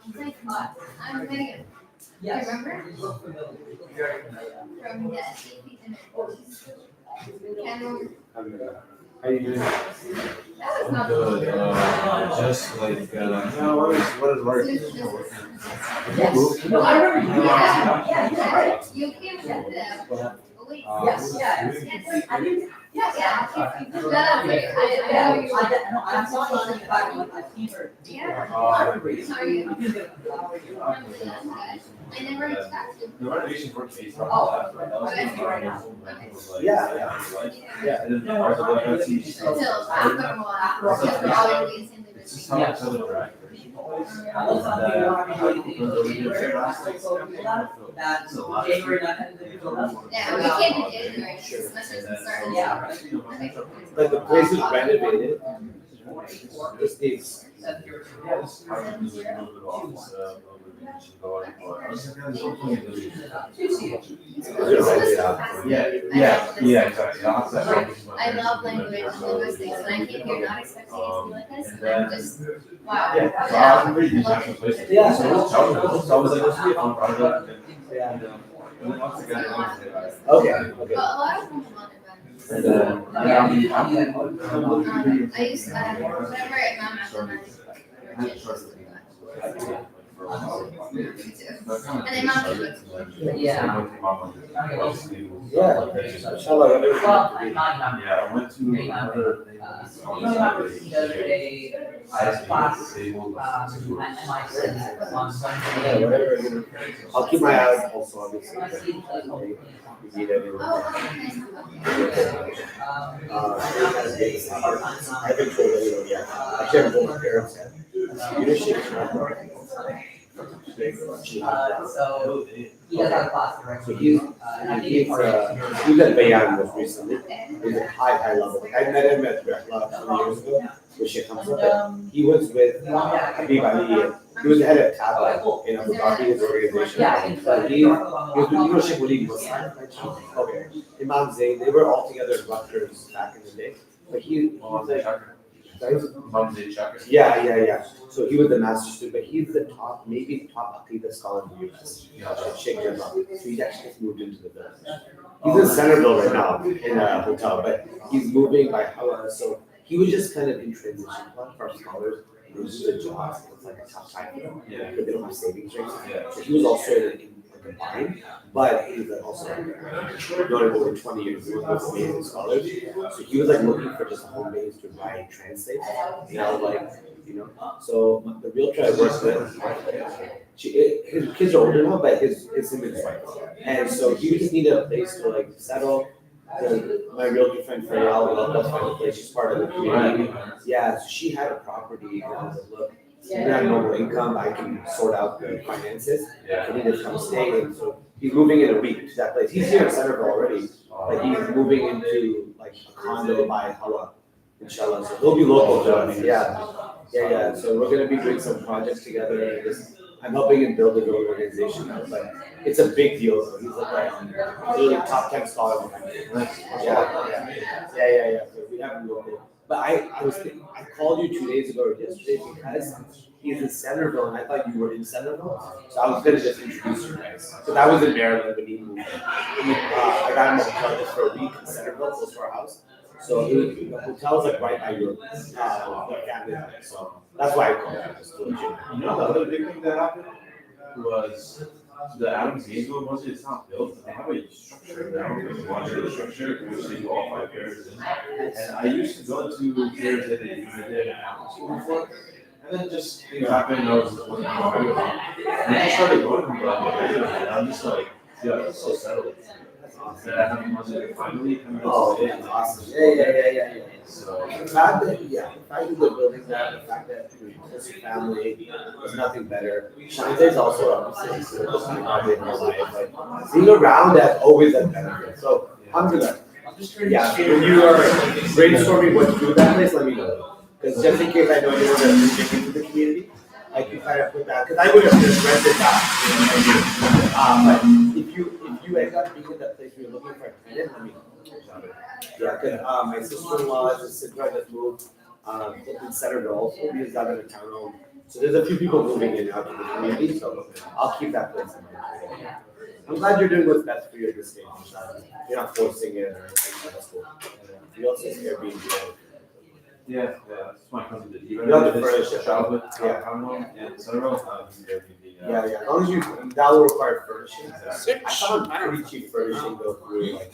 It's like, I'm Megan. Yes. Remember? You look familiar. You look very familiar. From the SAP dinner. Cameron. How you doing? That was not. Good, just like, No, what is work? Yes. No, I remember you. Yeah, Right. you came with them. Wait. Yes, yeah. I didn't. Yeah, yeah. Okay. I know you. I'm sorry, in the back, like, I've seen her. Yeah. I remember you. How are you? I'm good. How are you? I never expected. the renovations work based on Oh, that, right? That was okay, the right now. like, Yeah, yeah. And then part of the FFC, Until after a while. After- Always in the it's just how much of the director. I was on the that January 9th. Yeah, we can't do January. Semester doesn't start. Yeah. But the place is renovated. This is. Yeah, exactly. I love language and linguistics, and I came here not expecting it to be like this, and I'm just, wow. Yeah, so I was really international places. Yeah. So it was challenging. So I was like, this will be a fun project. Yeah. And then once again, I went to it. Okay, But okay. a lot of them want events. And then, I used to have, whenever Imam Abdul me too. And Imam Abdul. Yeah. yeah, inshallah, whenever. Well, I'm not. Yeah, I went to another. The other day, I was class, at MIC on Yeah, Sunday. whatever. I'll keep my eyes also obviously. I see, like, We need everyone. I haven't told anyone yet. I can't told my parents yet. Leadership is not working. So he does have a class director. So he's, And I think it's part of he's at Bayan most recently. He's at high level. I met him at Rehla 20 years ago with Sheikh Hamza. But he was with Habib Ali. He was the head of Taba in Abu Dhabi's organization. Yeah. But he was with, you know, Sheikh Waleed Muslim. Okay. Imam Zayn, they were all together at Rutgers back in the day. But he was like, yeah. So he was the master student, but he's the top, maybe top Aqidah scholar in the US. Sheikh Imam. So he's actually just moved into the business. He's in Centerville right now in a hotel, but he's moving by Hawa. So he was just kind of in transition. A lot of our scholars lose their jobs. It's like a tough time for them. Yeah. But they don't have savings rates. Yeah. So he was also in like a bind, but he was like also known over 20 years. He was one of the amazing scholars. So he was like looking for just a home base to write, translate. So the realtor I worked with, his kids are older now, but his him and his wife. And so he just needed a place to like settle. My realtor friend Farrell, that's my place. She's part of the community. Yeah, so she had a property, and I was like, look, you have normal income, I can sort out the finances. I need to come stay. And so he's moving in a week to that place. He's here in Centerville already, but he's moving into like a condo by Hawa, inshallah. So he'll be local to us. Yeah. So we're gonna be doing some projects together. I'm helping him build a little organization. I was like, it's a big deal. So he's like really top 10 scholar. Yeah. So we have him local. But I was thinking, I called you 2 days ago or yesterday because he's in Centerville and I thought you were in Centerville. So I was gonna just introduce you guys. So that was in Maryland when he moved. I got him a hotel just for a week in Centerville, close to our house. So the hotel's like right by your family. So that's why I called you. Just to let you know. You know, the other big thing that happened was the Adams Gainesville, mostly it's not built. They have a structure now, like a modular structure, in which they do all 5 pairs in. And I used to go to pairs that they did in Apple School before. And then just things happened, I was looking for everything. And then I started going to them, and I'm just like, yeah, it's so settled. That I have money finally coming Oh, out. yeah, awesome. Yeah. So, The fact that they're building that, the fact that this family, there's nothing better. Shantae's also obviously probably in her life. Like being around that always a benefit. So alhamdulillah. Yeah, when you are brainstorming what to do with that place, let me know. Because just in case I know anyone that's been into the community, I can kind of put that, because I would have just rented that. But if you end up being in that place where you're looking for a tenant, let me know. Yeah, because my sister-in-law is a Sidra that moved in Centerville also, because I'm in a townhome. So there's a few people moving in out to the community, so I'll keep that place in mind. I'm glad you're doing what's best for you at this stage. You're not forcing it or anything. That's cool. You also see Airbnb. Yeah, that's my cousin did. You have to furnish it. Childhood, Yeah. townhome in Centerville, he's Airbnb. Yeah, yeah. As long as that will require furnishings. Exactly. I found pretty cheap furnishing though through like